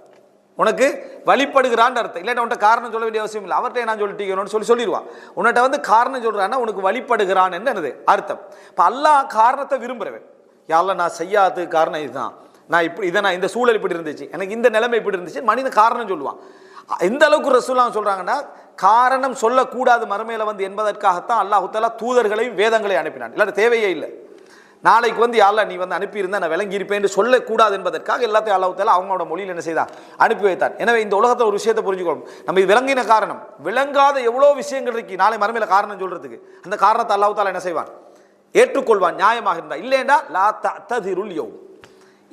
உனக்கு வழிபடுகிறான்னு அர்த்தம். இல்லாட்ட அவன்கிட்ட காரணம் சொல்ல வேண்டிய அவசியம் இல்லை, அவர்கிட்ட நான் சொல்லிட்டீங்கன்னு சொல்லிடுவான். உன்னிட்ட காரணம் சொல்றான்னா உனக்கு வழிபடுகிறான் என்னது அர்த்தம். இப்போ அல்லாஹ் காரணத்தை விரும்புறவன். யாரெல்லாம் நான் செய்யாததுக்கு காரணம் இதுதான், நான் இப்படி இதை நான் இந்த சூழல் இப்படி இருந்துச்சு, எனக்கு இந்த நிலைமை இப்படி இருந்துச்சு, மனிதன் காரணம் சொல்லுவான். எந்த அளவுக்கு ரசூலுல்லாஹ் சொல்றாங்கன்னா, காரணம் சொல்லக்கூடாது மறுமையில என்பதற்காகத்தான் அல்லாஹ் தஆலா தூதர்களையும் வேதங்களையும் அனுப்பினான். இல்லாத தேவையே இல்லை. நாளைக்கு யாரெல்லாம் நீ அனுப்பியிருந்தா நான் விளங்கி இருப்பேன் சொல்லக்கூடாது என்பதற்காக எல்லாத்தையும் அல்லாஹ் தஆலா அவங்களோட மொழியில் என்ன செய்தான், அனுப்பி வைத்தான். எனவே இந்த உலகத்தில் ஒரு விஷயத்தை புரிஞ்சுக்கணும், நம்ம இது விளங்கின காரணம், விளங்காத எவ்வளோ விஷயங்கள் இருக்கு நாளை மறுமையில காரணம் சொல்றதுக்கு. அந்த காரணத்தை அல்லாஹ் தஆலா என்ன செய்வான், ஏற்றுக்கொள்வான் நியாயமாக இருந்தா. இல்லைண்டா லா தஅததிருல் யௌம்,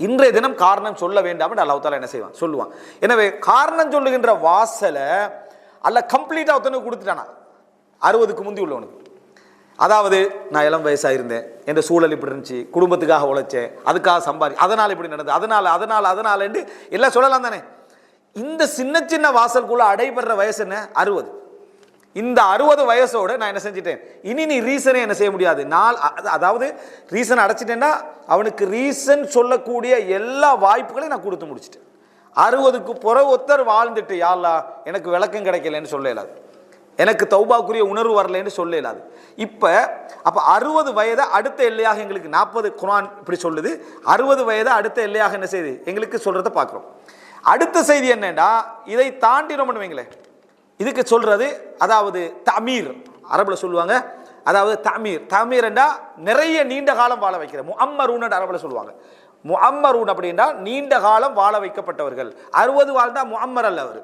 இன்றைய தினம் காரணம் சொல்ல வேண்டாம் என்று அல்லாஹ் தஆலா என்ன செய்வான், சொல்லுவான். எனவே காரணம் சொல்லுகின்ற வாசலை அல்லாஹ் கம்ப்ளீட்டா ஒருத்தனுக்கு கொடுத்துட்டானா, 60க்கு முந்தி உள்ளவனுக்கு. அதாவது நான் இளம் வயசாக இருந்தேன், என் சூழல் இப்படி இருந்துச்சு, குடும்பத்துக்காக உழைச்சேன், அதுக்காக அதனால் இப்படி நடந்தது, அதனால் என்று எல்லாம் சொல்லலாம் தானே. இந்த சின்ன சின்ன வாசலுக்குள்ள அடைபெற வயசு என்ன, 60. இந்த 60 வயசோட நான் என்ன செஞ்சிட்டேன், இனி நீ ரீசனே என்ன செய்ய முடியாது. அதாவது ரீசன் அடைச்சிட்டேன்னா அவனுக்கு ரீசன் சொல்லக்கூடிய எல்லா வாய்ப்புகளையும் நான் கொடுத்து முடிச்சிட்டேன். 60க்கு பிறகு ஒருத்தர் வாழ்ந்துட்டு யா அல்லாஹ் எனக்கு விளக்கம் கிடைக்கலன்னு சொல்ல இயலாது, எனக்கு தௌபாக்குரிய உணர்வு வரலன்னு சொல்ல இயலாது. அப்போ 60 வயதை அடுத்த எல்லையாக எங்களுக்கு 40 குர்ஆன் இப்படி சொல்லுது, 60 வயதை அடுத்த எல்லையாக என்ன செய்யுது எங்களுக்கு சொல்றதை பார்க்குறோம். அடுத்த செய்தி என்னன்னா, இதை தாண்டி ரொம்ப வைங்களேன், இதுக்கு சொல்றது அதாவது தமீர், அரபுல சொல்லுவாங்க. அதாவது தமீர் என்றா நிறைய நீண்ட காலம் வாழ வைக்கிற, முஅம்மரூன் அரபுல சொல்லுவாங்க. முஅம்மரூன் அப்படின்னா நீண்ட காலம் வாழ வைக்கப்பட்டவர்கள். 60 வாழ்ந்தா முஅம்மர் அல்ல அவர்,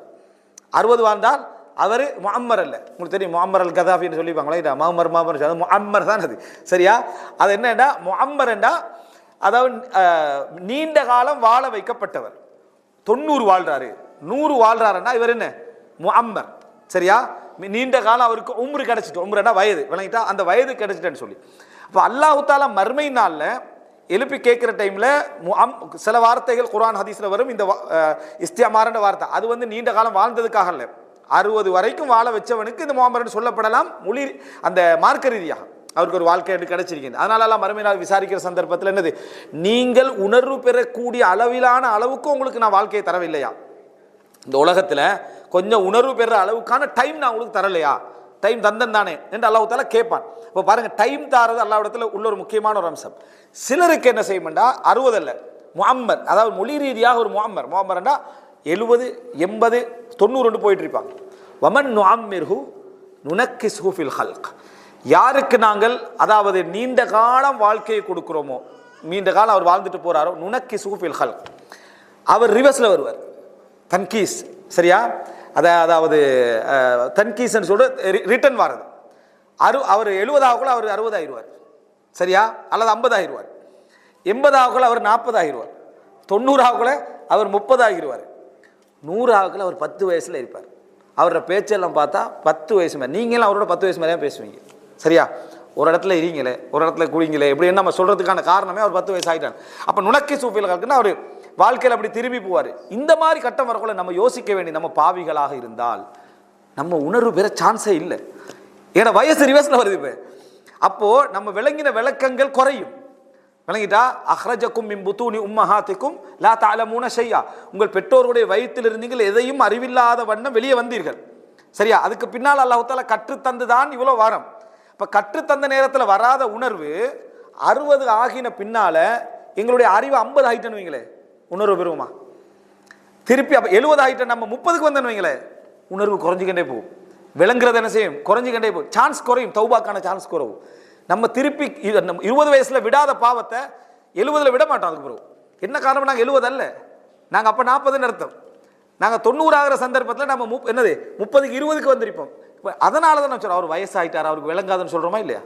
60 வாழ்ந்தால் அவர் முஅம்மர் அல்ல. உங்களுக்கு தெரியும் முஅம்மர் அல் கதாஃபின்னு சொல்லிப்பாங்களா, முஅம்மர் தான் அது, சரியா? அது என்னன்னா முஅம்மர் என்றா அதாவது நீண்ட காலம் வாழ வைக்கப்பட்டவர். 90 வாழ்றாரு, 100 வாழ்றாருன்னா இவர் என்ன முஅம்மர், சரியா? நீண்ட காலம் அவருக்கு உம்ரு கிடைச்சிட்டு, உம்ருன்னா வயது, விளங்கிட்டா அந்த வயது கிடைச்சிட்டேன்னு சொல்லி. அப்போ அல்லாஹ் தஆலா மறுமை நாளில் எழுப்பி கேட்குற டைமில் சில வார்த்தைகள் குர்ஆன் ஹதீஸில் வரும். இந்த இஸ்திமார்ன்ற வார்த்தை அது நீண்ட காலம் வாழ்ந்ததுக்காக இல்லை, 60 வரைக்கும் வாழ வச்சவனுக்கு இந்த முஅம்மர்னு சொல்லப்படலாம். மொழி அந்த மார்க்க ரீதியாக அவருக்கு ஒரு வாழ்க்கை கிடைச்சிருக்கிறது. அதனால மறுமை நாள் விசாரிக்கிற சந்தர்ப்பத்தில் என்னது, நீங்கள் உணர்வு பெறக்கூடிய அளவுக்கு உங்களுக்கு நான் வாழ்க்கையை தரவில்லையா, இந்த உலகத்தில் கொஞ்சம் உணர்வு பெற அளவுக்கான டைம் நான் உங்களுக்கு தரலையா, டைம் தந்தன் தானே என்று அல்லாஹ் தஆலா கேட்பான். இப்போ பாருங்க, டைம் தாரது அல்லாஹ் இடத்துல உள்ள ஒரு முக்கியமான ஒரு அம்சம். சிலருக்கு என்ன செய்யும்டா 60 அல்ல முஅம்மர், அதாவது மொழி ரீதியாக ஒரு முஅம்மர்னா 70 80 90 போயிட்டு இருப்பாங்க. வமன் நுஅம்மிர்ஹு நுனக்கிஸ்ஹு ஃபில் ஹல்க், யாருக்கு நாங்கள் அதாவது நீண்ட காலம் வாழ்க்கையை கொடுக்கிறோமோ, நீண்ட காலம் அவர் வாழ்ந்துட்டு போறாரோ, நுனக்கிஸ்ஹு ஃபில் ஹல்க், அவர் ரிவர்ஸ்ல வருவார், தன்கீஸ், சரியா? அதாவது தன்கீஸ்ன்னு சொல்லிட்டு ரிட்டர்ன் வர்றது. அவர் 70 ஆகுள்ள அவர் 60 ஆயிடுவார், சரியா? அல்லது 50 ஆயிடுவார். 80 ஆகுள்ள அவர் 40 ஆகிடுவார். 90 ஆகுள்ள அவர் 30 ஆகிடுவார். 100 ஆகுள்ள அவர் 10 வயசுல இருப்பார். அவரோட பேச்செல்லாம் பார்த்தா 10 வயசு மேலே. நீங்களும் அவரோட 10 வயசு மேலே பேசுவீங்க. சரியா? ஒரு இடத்துல இருங்களே, ஒரு இடத்துல குடிங்களே, இப்படி நம்ம சொல்கிறதுக்கான காரணமே அவர் 10 வயசு ஆகிட்டாங்க. அப்போ நுணக்கி சூஃபியில் கலக்குன்னா அவர் வாழ்க்கையில் அப்படி திரும்பி போவார். இந்த மாதிரி கட்டம் வரக்குள்ள நம்ம யோசிக்க வேண்டிய, நம்ம பாவிகளாக இருந்தால் நம்ம உணர்வு பெற சான்ஸே இல்லை. ஏன்னா வயசு ரிவர்ஸில் வருது. இப்போ அப்போது நம்ம விளங்கின விளக்கங்கள் குறையும். விளங்கிட்டா? அஹ்ரஜக்கும் மின் புத்தூனி உம்மஹாத்திக்கும் லா தஅலமூன ஷையா. உங்கள் பெற்றோருடைய வயிற்றில் இருந்தீங்கள் எதையும் அறிவில்லாத வண்ணம் வெளியே வந்தீர்கள். சரியா? அதுக்கு பின்னால் அல்லாஹ் தஆலா கற்றுத்தந்து தான் இவ்வளோ வாரம். இப்போ கற்றுத்தந்த நேரத்தில் வராத உணர்வு 60 ஆகின பின்னால எங்களுடைய அறிவு 50 ஆகிட்டேன்னு வைங்களே, உணர்வு பெறுவோமா? திருப்பி அப்போ 70 ஆகிட்ட நம்ம 30க்கு வந்தேன்னு வைங்களே, உணர்வு குறைஞ்சிக்கிட்டே போகும். விளங்குறது என்ன செய்யும்? குறைஞ்சிக்கிட்டே போகும். சான்ஸ் குறையும், தௌபாக்கான சான்ஸ் குறையும். நம்ம திருப்பி 20 வயசுல விடாத பாவத்தை 70ல் விட மாட்டோம். அதுக்கு பிறகு என்ன காரணம்? நாங்கள் 70 அல்ல, நாங்கள் அப்போ 40ன்னு அர்த்தம். நாங்கள் 90 ஆகிற சந்தர்ப்பத்தில் நம்ம என்னது 30க்கு 20க்கு வந்திருப்போம். இப்போ அதனால தான் நான் சொல்கிறேன், அவர் வயசாகிட்டார், அவருக்கு விளங்காதுன்னு சொல்கிறோமா இல்லையா?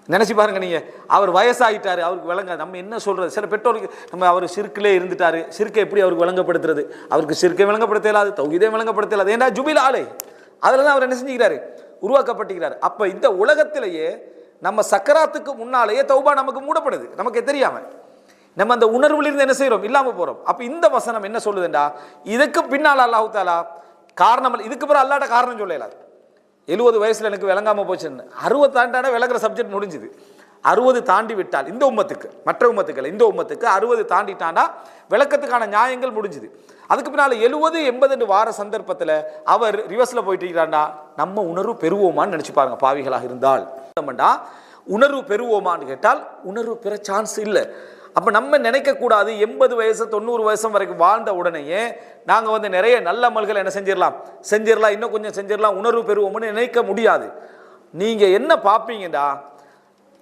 நினச்சி பாருங்க நீங்கள், அவர் வயசாகிட்டார், அவருக்கு விளங்காது. நம்ம என்ன சொல்கிறது? சில பெற்றோருக்கு நம்ம அவர் சிறுக்கிலே இருந்துட்டார், சிறுக்கை எப்படி அவருக்கு விளங்கப்படுத்துறது? அவருக்கு சிறுக்கை விளங்கப்படுத்தலாது, தௌஹீதை விளங்கப்படுத்தலாது. ஏன்னா ஜுபில் ஆலை, அதில் தான் அவர் என்ன செஞ்சுக்கிறாரு? உருவாக்கப்பட்டுக்கிறார். அப்போ இந்த உலகத்திலேயே நம்ம சக்கராத்துக்கு முன்னாலேயே தௌபா நமக்கு மூடப்படுது, நமக்கு தெரியாம. நம்ம அந்த உணர்விலிருந்து என்ன செய்யறோம்? இல்லாம போறோம். அப்ப இந்த வசனம் என்ன சொல்லுதுண்டா, இதுக்கு பின்னால் அல்லாஹ் தஆலா காரணம், இதுக்கு பிறகு அல்லாஹ்ட்ட காரணம் சொல்லலாது. 70 வயசுல எனக்கு விளங்காம போச்சுன்னு 60 தாண்டான விளங்குற சப்ஜெக்ட் முடிஞ்சுது. 60 தாண்டி விட்டால் இந்த உம்மத்துக்கு, மற்ற உம்மத்துக்கள், இந்த உம்மத்துக்கு 60 தாண்டிட்டாண்டா விளக்கத்துக்கான நியாயங்கள் முடிஞ்சுது. அதுக்கு பின்னால் 70 80 வார சந்தர்ப்பத்தில் அவர் ரிவர்ஸில் போயிட்டு இருக்கிறாண்டா, நம்ம உணர்வு பெறுவோமான்னு நினச்சி பாருங்க. பாவிகளாக இருந்தால் உணர்வு பெறுவோமான்னு கேட்டால் உணர்வு பெற சான்ஸ் இல்லை. அப்போ நம்ம நினைக்கக்கூடாது 80 வயசு 90 வயசு வரைக்கும் வாழ்ந்த உடனேயே நாங்கள் வந்து நிறைய நல்ல அமல்கள் என்ன செஞ்சிடலாம், இன்னும் கொஞ்சம் செஞ்சிடலாம், உணர்வு பெறுவோம்னு நினைக்க முடியாது. நீங்கள் என்ன பார்ப்பீங்கடா,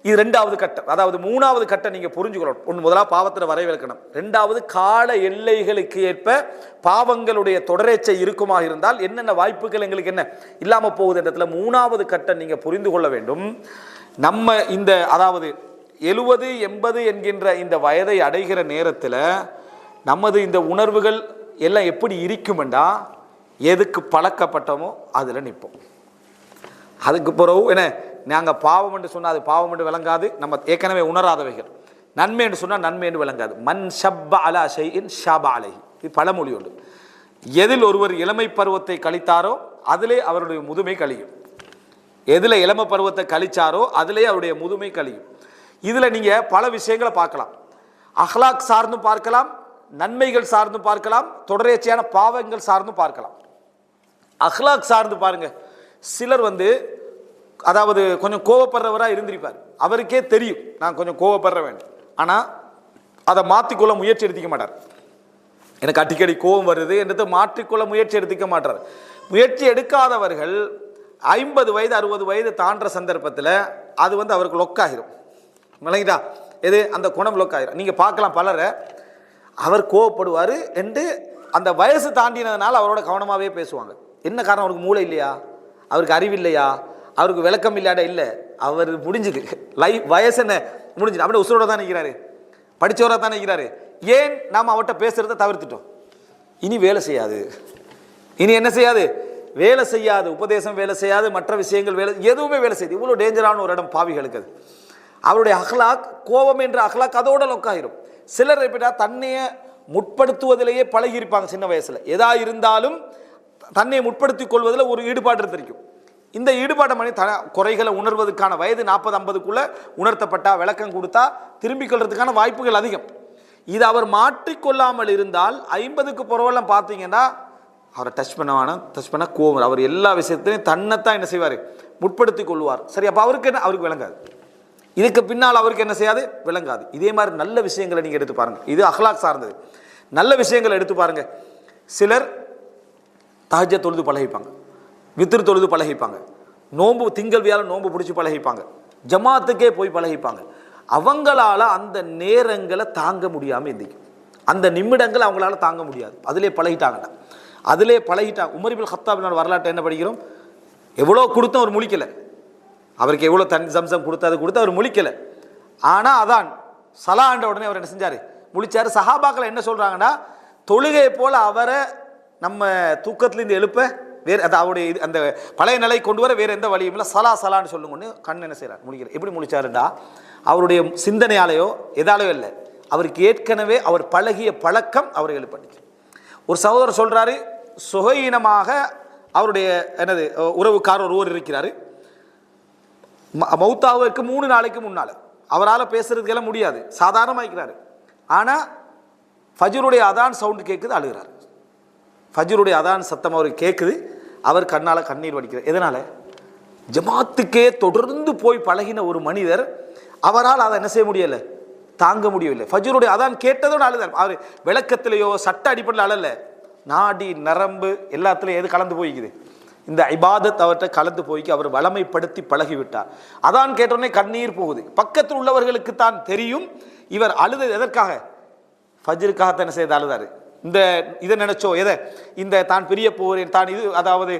இது 2வது கட்டம். அதாவது 3வது கட்டம் நீங்கள் புரிஞ்சுக்கணும். ஒன்று முதலாக பாவத்தில் வரைவிலக்கணும். 2வது கால எல்லைகளுக்கு ஏற்ப பாவங்களுடைய தொடரேச்சை இருக்குமாக இருந்தால் என்னென்ன வாய்ப்புகள் எங்களுக்கு என்ன இல்லாமல் போகுது இடத்துல 3வது கட்டம் நீங்கள் புரிந்து கொள்ள வேண்டும். நம்ம இந்த அதாவது 70 80 என்கின்ற இந்த வயதை அடைகிற நேரத்தில் நமது இந்த உணர்வுகள் எல்லாம் எப்படி இருக்குமெண்டா, எதுக்கு பழக்கப்பட்டோமோ அதில் நிற்போம். அதுக்கு பிறகு என்ன, நாங்கள் பாவம் என்று சொன்னால் அது பாவம் என்று விளங்காது, நம்ம ஏற்கனவே உணராதவைகள். நன்மை என்று சொன்னால் நன்மை என்று விளங்காது. மன் ஷப்ப அலா ஷைஇன் ஷாப அலைஹி, இது பழமொழி உண்டு. எதில் ஒருவர் இளமை பருவத்தை கழித்தாரோ அதிலே அவருடைய முதுமை கழியும். எதில் இளமை பருவத்தை கழிச்சாரோ அதிலே அவருடைய முதுமை கழியும். இதில் நீங்கள் பல விஷயங்களை பார்க்கலாம். அஹ்லாக் சார்ந்தும் பார்க்கலாம், நன்மைகள் சார்ந்தும் பார்க்கலாம், தொடரேச்சையான பாவங்கள் சார்ந்தும் பார்க்கலாம். அஹ்லாக் சார்ந்து பாருங்க, சிலர் வந்து அதாவது கொஞ்சம் கோவப்படுறவராக இருந்திருப்பார். அவருக்கே தெரியும் நான் கொஞ்சம் கோவப்படுறேன், ஆனால் அதை மாற்றிக்கொள்ள முயற்சி எடுத்துக்க மாட்டார். எனக்கு அடிக்கடி கோபம் வருது என்றதை மாற்றிக்கொள்ள முயற்சி எடுத்துக்க மாட்டார். முயற்சி எடுக்காதவர்கள் 50 வயது 60 வயது தாண்டுற சந்தர்ப்பத்தில் அது வந்து அவருக்கு லொக்காகிரும். விளங்கிட்டா? எது அந்த குணம் லொக்காகிரும். நீங்கள் பார்க்கலாம் பலரை, அவர் கோவப்படுவார் என்று அந்த வயசு தாண்டினதுனால அவரோட கவனமாகவே பேசுவாங்க. என்ன காரணம்? அவருக்கு மூளை இல்லையா, அவருக்கு அறிவு இல்லையா, அவருக்கு விளக்கம் இல்லாட இல்லை, அவர் முடிஞ்சுது வயசு என்ன முடிஞ்சுது, அப்படியே உசுரோட தான் நிற்கிறாரு, படித்தவராக தான் நிற்கிறாரு. ஏன் நாம் அவர்கிட்ட பேசுகிறத தவிர்த்துட்டோம்? இனி வேலை செய்யாது, இனி என்ன செய்யாது, வேலை செய்யாது, உபதேசம் வேலை செய்யாது, மற்ற விஷயங்கள் வேலை எதுவுமே வேலை செய்யுது. இவ்வளோ டேஞ்சரான ஒரு இடம் பாவிகளுக்கு அது. அவருடைய அஹ்லாக், கோபம் என்ற அஹ்லாக் அதோட லொக்காயிரும். சிலர் எப்படின்னா தன்னையை முற்படுத்துவதிலேயே பழகியிருப்பாங்க. சின்ன வயசில் எதா இருந்தாலும் தன்னை முற்படுத்திக் கொள்வதில் ஒரு ஈடுபாடு இருந்திருக்கும். இந்த ஈடுபாட்டை பண்ணி குறைகளை உணர்வதற்கான வயது 40 50க்குள்ளே உணர்த்தப்பட்டா, விளக்கம் கொடுத்தா திரும்பிக் கொள்றதுக்கான வாய்ப்புகள் அதிகம். இது அவர் மாற்றிக்கொள்ளாமல் இருந்தால் 50க்கு புறவெல்லாம் பார்த்தீங்கன்னா அவரை டச் பண்ண கோவம், அவர் எல்லா விஷயத்திலையும் தன்னைத்தான் என்ன செய்வார், முற்படுத்தி கொள்வார். சரி, அப்போ அவருக்கு என்ன, அவருக்கு விளங்காது. இதுக்கு பின்னால் அவருக்கு என்ன செய்யாது, விளங்காது. இதே மாதிரி நல்ல விஷயங்களை நீங்கள் எடுத்து பாருங்கள். இது அஹ்லாக் சார்ந்தது. நல்ல விஷயங்களை எடுத்து பாருங்கள். சிலர் தஹஜ்ஜத் தொழுது பழகிப்பாங்க, வித்ர் தொழுது பழகிப்பாங்க, நோன்பு திங்கள் வியாழன் நோன்பு பிடிச்சி பழகிப்பாங்க, ஜமாத்துக்கே போய் பழகிப்பாங்க. அவங்களால அந்த நேரங்களை தாங்க முடியாமல் எந்திக்கும். அந்த நிமிடங்கள் அவங்களால தாங்க முடியாது. அதிலே பழகிட்டாங்கண்ணா, அதிலே பழகிட்டாங்க. உமர் இப்னு கத்தாப் வரலாற்றை என்ன படிக்கிறோம், எவ்வளோ கொடுத்தும் அவர் முழிக்கலை. அவருக்கு எவ்வளோ ஜம்சம் கொடுத்து அவர் முழிக்கலை. ஆனால் அதான் சலாண்ட உடனே அவர் என்ன செஞ்சார், முழிச்சார். சஹாபாக்கள் என்ன சொல்கிறாங்கன்னா, தொழுகையை போல் அவரை நம்ம தூக்கத்துலேருந்து எழுப்ப வேறு அது அவருடைய அந்த பழைய நிலை கொண்டு வர வேறு எந்த வழியும் இல்லை, சலா சலான்னு சொல்லுங்கன்னு கண் என்ன செய்கிறார், முடிக்கிறார். எப்படி முடிச்சாருண்டா அவருடைய சிந்தனையாலேயோ எதாலேயோ இல்லை, அவருக்கு ஏற்கனவே அவர் பழகிய பழக்கம் அவரை எழுப்பண்ணிச்சு. ஒரு சகோதரர் சொல்கிறாரு, சுகையினமாக அவருடைய என்னது உறவுக்காரர் ஒருவர் இருக்கிறார், மௌத்தாவுக்கு 3 நாளைக்கு முன்னால் அவரால் பேசுறதுக்கெல்லாம் முடியாது, சாதாரணமாக இருக்கிறாரு. ஆனால் ஃபஜ்ருடைய அதான் சவுண்டு கேட்குது, அழுகிறார். ஃபஜ்ருடைய அதான் சத்தம் அவருக்கு கேட்குது, அவர் கண்ணால் கண்ணீர் வடிக்கிறார். எதனால்? ஜமாத்துக்கே தொடர்ந்து போய் பழகின ஒரு மனிதர் அவரால் அதை என்ன செய்ய முடியலை, தாங்க முடியவில்லை. ஃபஜ்ருடைய அதான் கேட்டதோடு அழுதார். அவர் விளக்கத்திலேயோ சட்ட அடிப்படையில் அழல, நாடி நரம்பு எல்லாத்துலேயும் எது கலந்து போய்க்குது, இந்த இபாதத் அவர்கிட்ட கலந்து போய்க்கு அவர் வளமைப்படுத்தி பழகிவிட்டார். அதான் கேட்டோடனே கண்ணீர் போகுது. பக்கத்தில் உள்ளவர்களுக்கு தான் தெரியும் இவர் அழுது எதற்காக, ஃபஜ்ருக்காக என்ன செய்து அழுதாரு. இந்த இதை நினைச்சோ எதை, இந்த தான் பிரிய போகிறேன் தான் இது அதாவது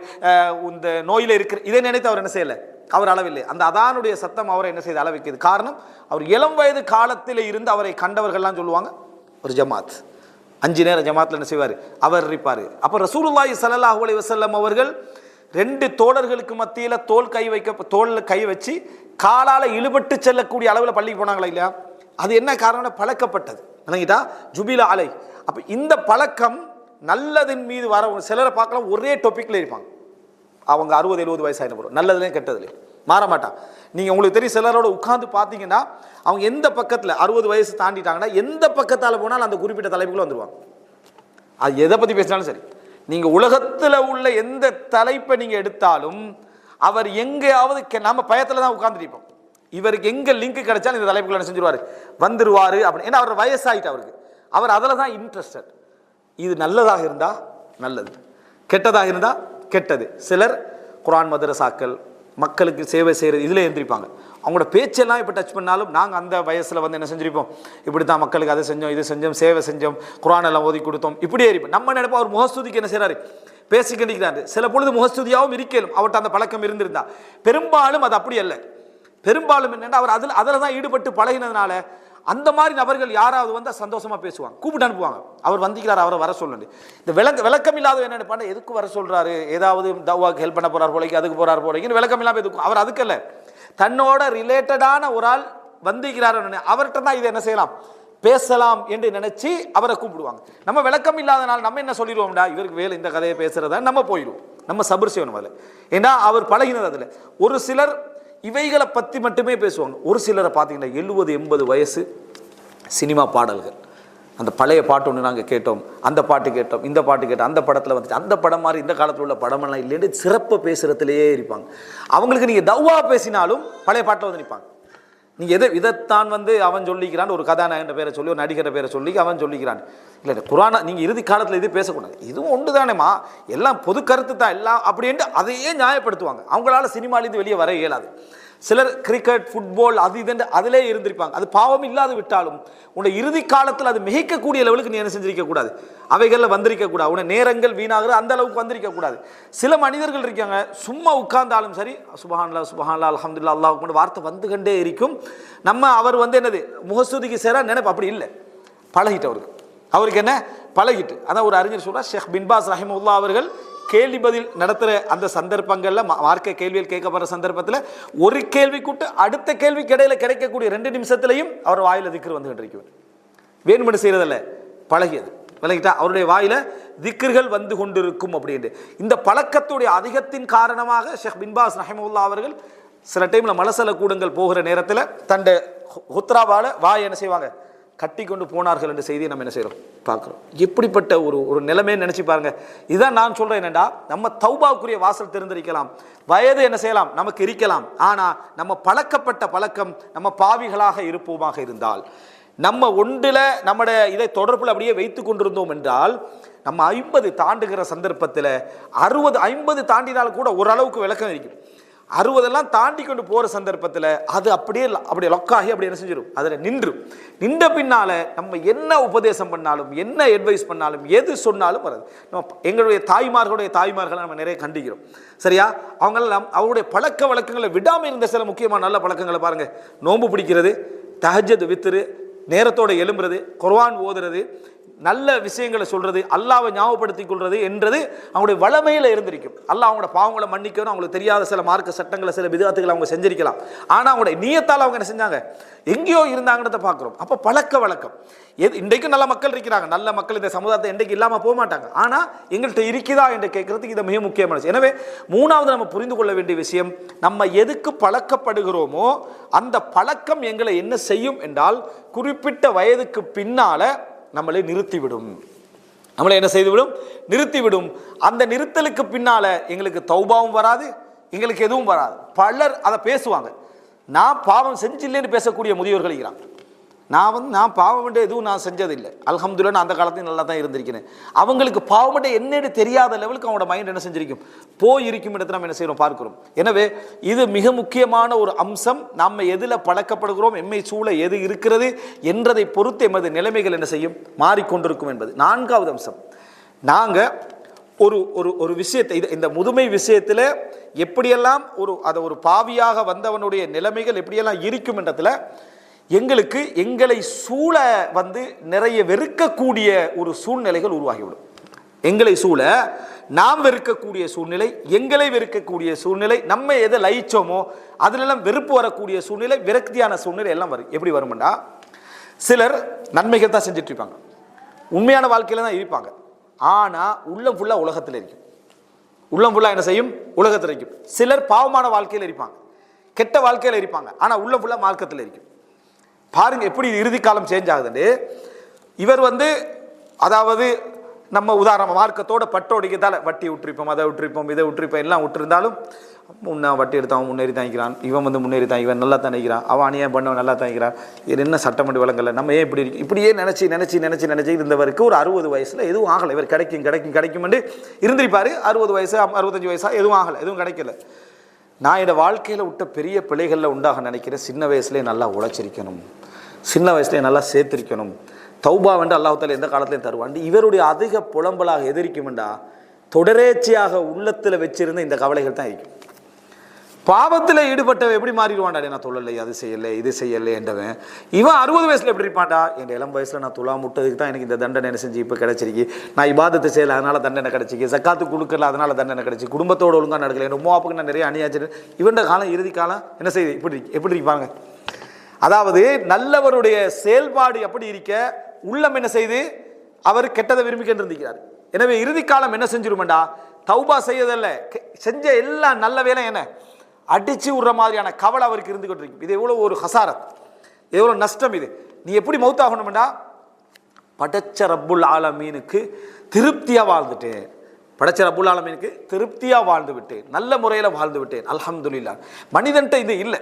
இந்த நோயில் இருக்கிற இதை நினைத்து அவர் என்ன செய்யலை, அவர் அளவில்லை. அந்த அதானுடைய சத்தம் அவரை என்ன செய்து அளவிக்குது. காரணம், அவர் இளம் வயது காலத்தில் இருந்து அவரை கண்டவர்கள்லாம் சொல்லுவாங்க ஒரு ஜமாத் 5 நேரம் ஜமாத்தில் என்ன செய்வார், அவர் இருப்பார். அப்போ ரசூலுல்லாஹி ஸல்லல்லாஹு அலைஹி வஸல்லம் அவர்கள் 2 தோழர்களுக்கு மத்தியில் தோளில் கை வச்சு காலால் இழுபட்டு செல்லக்கூடிய அளவில் பள்ளிக்கு போனாங்களா இல்லையா? அது என்ன காரணம், பழக்கப்பட்டது. விளங்கிட்டா, ஜுபிலா அலை. அப்போ இந்த பழக்கம் நல்லதின் மீது வர சிலரை பார்க்கலாம் ஒரே டாபிக்ல இருப்பாங்க, அவங்க 60-70 வயசாயின போகிறோம், நல்லதுலேயும் கெட்டதுலேயும் மாற மாட்டான். நீங்கள் உங்களுக்கு தெரியும், சிலரோட உட்காந்து பார்த்தீங்கன்னா அவங்க எந்த பக்கத்தில் 60 வயசு தாண்டிட்டாங்கன்னா எந்த பக்கத்தால் போனாலும் அந்த குறிப்பிட்ட தலைப்புக்குள்ள வந்துடுவாங்க. அது எதை பற்றி பேசினாலும் சரி, நீங்கள் உலகத்தில் உள்ள எந்த தலைப்பை நீங்கள் எடுத்தாலும் அவர் எங்கேயாவது நம்ம பயத்தில் தான் உட்காந்துருப்போம். இவருக்கு எங்கே லிங்க் கிடைச்சாலும் இந்த தலைப்புக்குள்ள செஞ்சிருவார், வந்துருவார் அப்படின்னு. ஏன்னா அவர் வயசாகிட்டு அவருக்கு, அவர் அதில் தான் இன்ட்ரெஸ்டட். இது நல்லதாக இருந்தால் நல்லது, கெட்டதாக இருந்தால் கெட்டது. சிலர் குர்ஆன் மதரசாக்கள் மக்களுக்கு சேவை செய்கிறது இதில் எழுந்திருப்பாங்க. அவங்களோட பேச்செல்லாம் இப்போ டச் பண்ணாலும் நாங்கள் அந்த வயசில் வந்து என்ன செஞ்சிருப்போம், இப்படி தான் மக்களுக்கு அதை செஞ்சோம், இது செஞ்சோம், சேவை செஞ்சோம், குர்ஆன் எல்லாம் ஓதி கொடுத்தோம், இப்படியே இருப்போம். நம்ம நினைப்போம் அவர் முகஸ்துதிக்கு என்ன செய்கிறாரு, பேசிக்கிட்டிருக்கிறாரு. சில பொழுது முகஸ்துதியாகவும் இருக்கலும் அவர்கிட்ட அந்த பழக்கம் இருந்திருந்தா. பெரும்பாலும் அது அப்படி அல்ல. பெரும்பாலும் என்னென்னா அவர் அதில் தான் ஈடுபட்டு பழகினதுனால அந்த மாதிரி நபர்கள் யாராவது வந்து சந்தோஷமாக பேசுவாங்க, கூப்பிட்டு அனுப்புவாங்க, அவர் வந்திக்கிறார், அவரை வர சொல்லு. இந்த விளக்கம் இல்லாத என்ன நினைப்பாங்க, எதுக்கு வர சொல்கிறாரு, ஏதாவது தவாக்கு ஹெல்ப் பண்ண போகிறார் போலைக்கு, அதுக்கு போகிறார் போலைக்குன்னு விளக்கம் இல்லாமல் எதுக்கும். அவர் அதுக்கல்ல, தன்னோட ரிலேட்டடான ஒரு ஆள் வந்திக்கிறார், அவர்கிட்ட தான் இதை என்ன செய்யலாம், பேசலாம் என்று நினைச்சு அவரை கூப்பிடுவாங்க. நம்ம விளக்கம் இல்லாதனால நம்ம என்ன சொல்லிடுவோம்டா, இவருக்கு வேலை இந்த கதையை பேசுறதா நம்ம போயிடுவோம். நம்ம சபர் செய்யணும் அதில். ஏன்னா அவர் பழகினது அதில். ஒரு சிலர் இவைகளை பற்றி மட்டுமே பேசுவாங்க. ஒரு சிலரை பார்த்தீங்கன்னா 70-80 வயசு சினிமா பாடல்கள், அந்த பழைய பாட்டு ஒன்று நாங்கள் கேட்டோம், அந்த பாட்டு கேட்டோம், இந்த பாட்டு கேட்டோம், அந்த படத்தில் வந்துச்சு, அந்த படம் மாதிரி இந்த காலத்தில் உள்ள படமெல்லாம் இல்லைன்னு சிறப்பு பேசுகிறதுலையே இருப்பாங்க. அவங்களுக்கு நீங்கள் தவ்வா பேசினாலும் பழைய பாட்டில் வந்து நிற்பாங்க. நீங்கள் இதைத்தான் வந்து அவன் சொல்லிக்கிறான், ஒரு கதாநாயகன் பேரை சொல்லி, ஒரு நடிகரை பேரை சொல்லி அவன் சொல்லிக்கிறான். இல்லை குர்ஆனை நீங்கள் இறுதி காலத்தில் இது பேசக்கூடாது, இதுவும் ஒன்று தானேம்மா, எல்லாம் பொது கருத்து தான் எல்லாம் அப்படின்ட்டு அதையே நியாயப்படுத்துவாங்க. அவங்களால சினிமாலேருந்து வெளியே வர இயலாது. சிலர் கிரிக்கெட், ஃபுட்பால், அது இதுன்னு அதிலே இருந்திருப்பாங்க. அது பாவம் இல்லாது விட்டாலும் உன்னுடைய இறுதி காலத்தில் அது மிகைக்கக்கூடிய லெவலுக்கு நீ என்ன செஞ்சிருக்கக்கூடாது, அவைகளில் வந்திருக்கக்கூடாது, உன்னை நேரங்கள் வீணாகிற அந்த அளவுக்கு வந்திருக்கக்கூடாது. சில மனிதர்கள் இருக்காங்க, சும்மா உட்கார்ந்தாலும் சரி சுபஹானல்லாஹ் சுபஹானல்லாஹ் அல்ஹம்துலில்லாஹ் அல்லாஹ் அக்பர் வார்த்தை வந்துகண்டே இருக்கும். நம்ம அவர் வந்து என்னது முகஸ்துதிக்கு சேர நினைப்பு அப்படி இல்லை, பழகிட்டு அவருக்கு என்ன பழகிட்டு. அதான் ஒரு அறிஞர் சொல்றார், ஷேக் பின் பாஸ் ரஹிமஹுல்லாஹ் அவர்கள் கேள்வி பதில் நடத்துகிற அந்த சந்தர்ப்பங்களில், மார்க்க கேள்வியில் கேட்கப்படுற சந்தர்ப்பத்தில் ஒரு கேள்வி கூட்டு அடுத்த கேள்விக்கு இடையில கிடைக்கக்கூடிய 2 நிமிஷத்துலையும் அவர் வாயில திக்ர் வந்துகிட்டு இருக்கிறார். வேணுமென்று செய்யறதில்ல, பழகியது. விளங்கிட்டா, அவருடைய வாயில திக்ர்கள் வந்து கொண்டிருக்கும் அப்படின்ட்டு. இந்த பழக்கத்துடைய அதிகத்தின் காரணமாக ஷேக் பின் பாஸ் ரஹிமஹுல்லாஹ் அவர்கள் சில டைம்ல மலசல கூடங்கள் போகிற நேரத்தில் தண்ட ஹுத்ராவால வாய் என்ன செய்வாங்க, கட்டி கொண்டு போனார்கள் என்ற செய்தியை நம்ம என்ன செய்கிறோம் பார்க்குறோம். எப்படிப்பட்ட ஒரு நிலைமைன்னு நினச்சி பாருங்க. இதான் நான் சொல்கிறேன், என்னென்னா நம்ம தௌபாவுக்குரிய வாசல் தெரிந்திருக்கலாம், வயது என்ன செய்யலாம் நமக்கு இருக்கலாம், ஆனால் நம்ம பழக்கப்பட்ட பழக்கம் நம்ம பாவிகளாக இருப்போமாக இருந்தால், நம்ம ஒன்றில் நம்முடைய இதை தொடர்பில் அப்படியே வைத்து கொண்டிருந்தோம் என்றால், நம்ம 50 தாண்டுகிற சந்தர்ப்பத்தில் 60-50 தாண்டினால் கூட ஓரளவுக்கு விளக்கம் இருக்கும். 60 தாண்டி கொண்டு போகிற சந்தர்ப்பத்தில் அது அப்படியே லொக்காகி அப்படி என்ன செஞ்சிடும், அதில் நின்ற பின்னால் நம்ம என்ன உபதேசம் பண்ணாலும், என்ன அட்வைஸ் பண்ணாலும், எது சொன்னாலும் வராது. நம்ம எங்களுடைய தாய்மார்களை நம்ம நிறைய கண்டிக்கிறோம், சரியா? அவங்களெல்லாம் அவருடைய பழக்க வழக்கங்களை விடாமல் இருந்த சில முக்கியமான நல்ல பழக்கங்களை பாருங்கள். நோன்பு பிடிக்கிறது, தஹஜ்ஜுத் வித்ரு, நேரத்தோடு எழும்புறது, குர்ஆன் ஓதுறது, நல்ல விஷயங்களை சொல்றது, அல்லாஹ்வை ஞாபகப்படுத்திக் கொள்றது என்றது அவங்களுடைய வளமையில இருந்திருக்கும். அல்லாஹ் அவங்களோட பாவங்களை மன்னிக்கணும், அவங்களுக்கு தெரியாத சில மார்க்க சட்டங்களை, சில விதத்துகளை அவங்க செஞ்சிருக்கலாம். ஆனா அவங்களுடைய நியத்தால் அவங்க என்ன செஞ்சாங்க, எங்கேயோ இருந்தாங்கன்றத பார்க்கிறோம். அப்ப பழக்க வழக்கம் இன்றைக்கும் நல்ல மக்கள் இருக்கிறாங்க, நல்ல மக்கள் இந்த சமுதாயத்தை இன்றைக்கு இல்லாம போக மாட்டாங்க. ஆனா எங்கள்கிட்ட இருக்குதா என்று கேட்கறதுக்கு இது மிக முக்கியமானது. எனவே மூணாவது நம்ம புரிந்து கொள்ள வேண்டிய விஷயம், நம்ம எதுக்கு பழக்கப்படுகிறோமோ அந்த பழக்கம் எங்களை என்ன செய்யும் என்றால் குறிப்பிட்ட வயதுக்கு பின்னால நம்மளை நிறுத்திவிடும். நம்மளை என்ன செய்துவிடும், நிறுத்திவிடும். அந்த நிறுத்தலுக்கு பின்னால எங்களுக்கு தௌபாவும் வராது, எங்களுக்கு எதுவும் வராது. பலர் அதை பேசுவாங்க. நான் பாவம் செஞ்சில்லைன்னு பேசக்கூடிய முதியோர்கள் இருக்கிறான். நான் பாவம் எதுவும் நான் செஞ்சதில்லை, அல்ஹம்துலில்லாஹ் நான் அந்த காலத்தையும் நல்லா தான் இருந்திருக்கிறேன். அவங்களுக்கு பாவம் என்னன்னு தெரியாத லெவலுக்கு அவனோட மைண்ட் என்ன செஞ்சிருக்கும், போய் இருக்கும் இடத்துல நம்ம என்ன செய்யறோம் பார்க்கிறோம். எனவே இது மிக முக்கியமான ஒரு அம்சம். நம்ம எதில் பழக்கப்படுகிறோம், எம்மை சூழ எது இருக்கிறது என்றதை பொறுத்து எமது நிலைமைகள் என்ன செய்யும், மாறிக்கொண்டிருக்கும் என்பது. நான்காவது அம்சம், நாங்கள் ஒரு விஷயத்தை இந்த முதுமை விஷயத்தில் எப்படியெல்லாம் ஒரு பாவியாக வந்தவனுடைய நிலைமைகள் எப்படியெல்லாம் இருக்கும் என்றதுல எங்களுக்கு எங்களை சூழ நிறைய வெறுக்கக்கூடிய ஒரு சூழ்நிலைகள் உருவாகிவிடும். எங்களை சூழ நாம் வெறுக்கக்கூடிய சூழ்நிலை, எங்களை வெறுக்கக்கூடிய சூழ்நிலை, நம்ம எதை லயிச்சோமோ அதுலெல்லாம் வெறுப்பு வரக்கூடிய சூழ்நிலை, விரக்தியான சூழ்நிலை எல்லாம் வரும். எப்படி வரும்னா, சிலர் நன்மைகள் தான் செஞ்சுட்டு இருப்பாங்க, உண்மையான வாழ்க்கையில தான் இருப்பாங்க. ஆனா உள்ளம் ஃபுல்லா உலகத்தில் இருக்கும். உள்ளம் ஃபுல்லா என்ன செய்யும், உலகத்தில் இருக்கும். சிலர் பாவமான வாழ்க்கையில் இருப்பாங்க, கெட்ட வாழ்க்கையில் இருப்பாங்க, ஆனா உள்ளம் ஃபுல்லா மார்க்கத்தில் இருக்கும். பாருங்க எப்படி இறுதி காலம் சேஞ்ச் ஆகுதுன்னு. இவர் அதாவது நம்ம உதாரணம் மார்க்கத்தோட பட்டோடிக்கதால வட்டி விட்டுருப்போம், அதை விட்டுருப்போம், இதை விட்டுருப்போம், எல்லாம் விட்டுருந்தாலும் முன்னா வட்டி எடுத்தவன் முன்னேறி தாங்கிக்கிறான், இவன் முன்னேறி தான், இவன் நல்லா தாங்கிக்கிறான், அவன் அணியன் பண்ணவன் நல்லா தாங்கிக்கிறான், இது என்ன சட்டமன்ற வழங்கல, நம்ம ஏன் இப்படி இப்படியே நினைச்சு இருந்தவருக்கு ஒரு 60 வயசுல எதுவும் ஆகலை. இவர் கிடைக்கும் இருந்திருப்பாரு. 60 வயசு 65 வயசா எதுவும் ஆகலை, எதுவும் கிடைக்கல. நான் என்னோட வாழ்க்கையில் விட்ட பெரிய பிழைகளில் உண்டாக நினைக்கிறேன், சின்ன வயசுலேயே நல்லா உழைச்சிருக்கணும், சின்ன வயசுலேயே நல்லா சேர்த்திருக்கணும், தௌபா வந்து அல்லாஹ் தஆலா எந்த காலத்திலையும் தருவான். இவருடைய அதிக புலம்பலாக எதிரிக்கும்டா தொடரேச்சியாக உள்ளத்தில் வச்சிருந்த இந்த கவலைகள் தான் இருக்கும். பாவத்தில் ஈடுபட்டவன் எப்படி மாறிடுவான்டா, நான் தொழலை, அது செய்யலை, இது செய்யலை என்றவன் இவன் 60 வயசுல எப்படி இருப்பான்டா, என் இளம் வயசுல நான் துலா முட்டதுக்கு தான் எனக்கு இந்த தண்டனை என்ன செஞ்சு இப்போ கிடைச்சிருக்கு, நான் இபாதத்தை செய்யலை அதனால தண்டனை கிடைச்சிக்கு, சக்காத்து கொடுக்கல அதனால தண்டனை கிடைச்சி, குடும்பத்தோடு ஒழுங்காக நடக்கல, என் உமாப்புக்கு நான் நிறைய அணியாச்சு. இவன் காலம் இறுதி காலம் என்ன செய்யுது, எப்படி இருப்பாங்க. அதாவது நல்லவருடைய செயல்பாடு எப்படி இருக்க, உள்ளம் என்ன செய்து அவர் கெட்டதை விரும்பிக்கிட்டு இருந்திருக்கிறார். எனவே இறுதி காலம் என்ன செஞ்சிருமெண்டா, தௌபா செய்யதல்ல, செஞ்ச எல்லா நல்ல வேலை என்ன அடிச்சு விடுற மாதிரியான கவலை அவருக்கு இருந்து கொண்டிருக்கும். இது எவ்வளவு ஒரு ஹசாரத், எவ்வளவு நஷ்டம். இது நீ எப்படி மௌத்தாகணும்டா, படைச்ச ரப்புல் ஆலமீனுக்கு திருப்தியா வாழ்ந்துட்டேன், படைச்ச ரப்புல் ஆலமீனுக்கு திருப்தியா வாழ்ந்து விட்டேன், நல்ல முறையில் வாழ்ந்து விட்டேன், அல்ஹம்துலில்லாஹ். மனிதன்ட்ட இது இல்லை,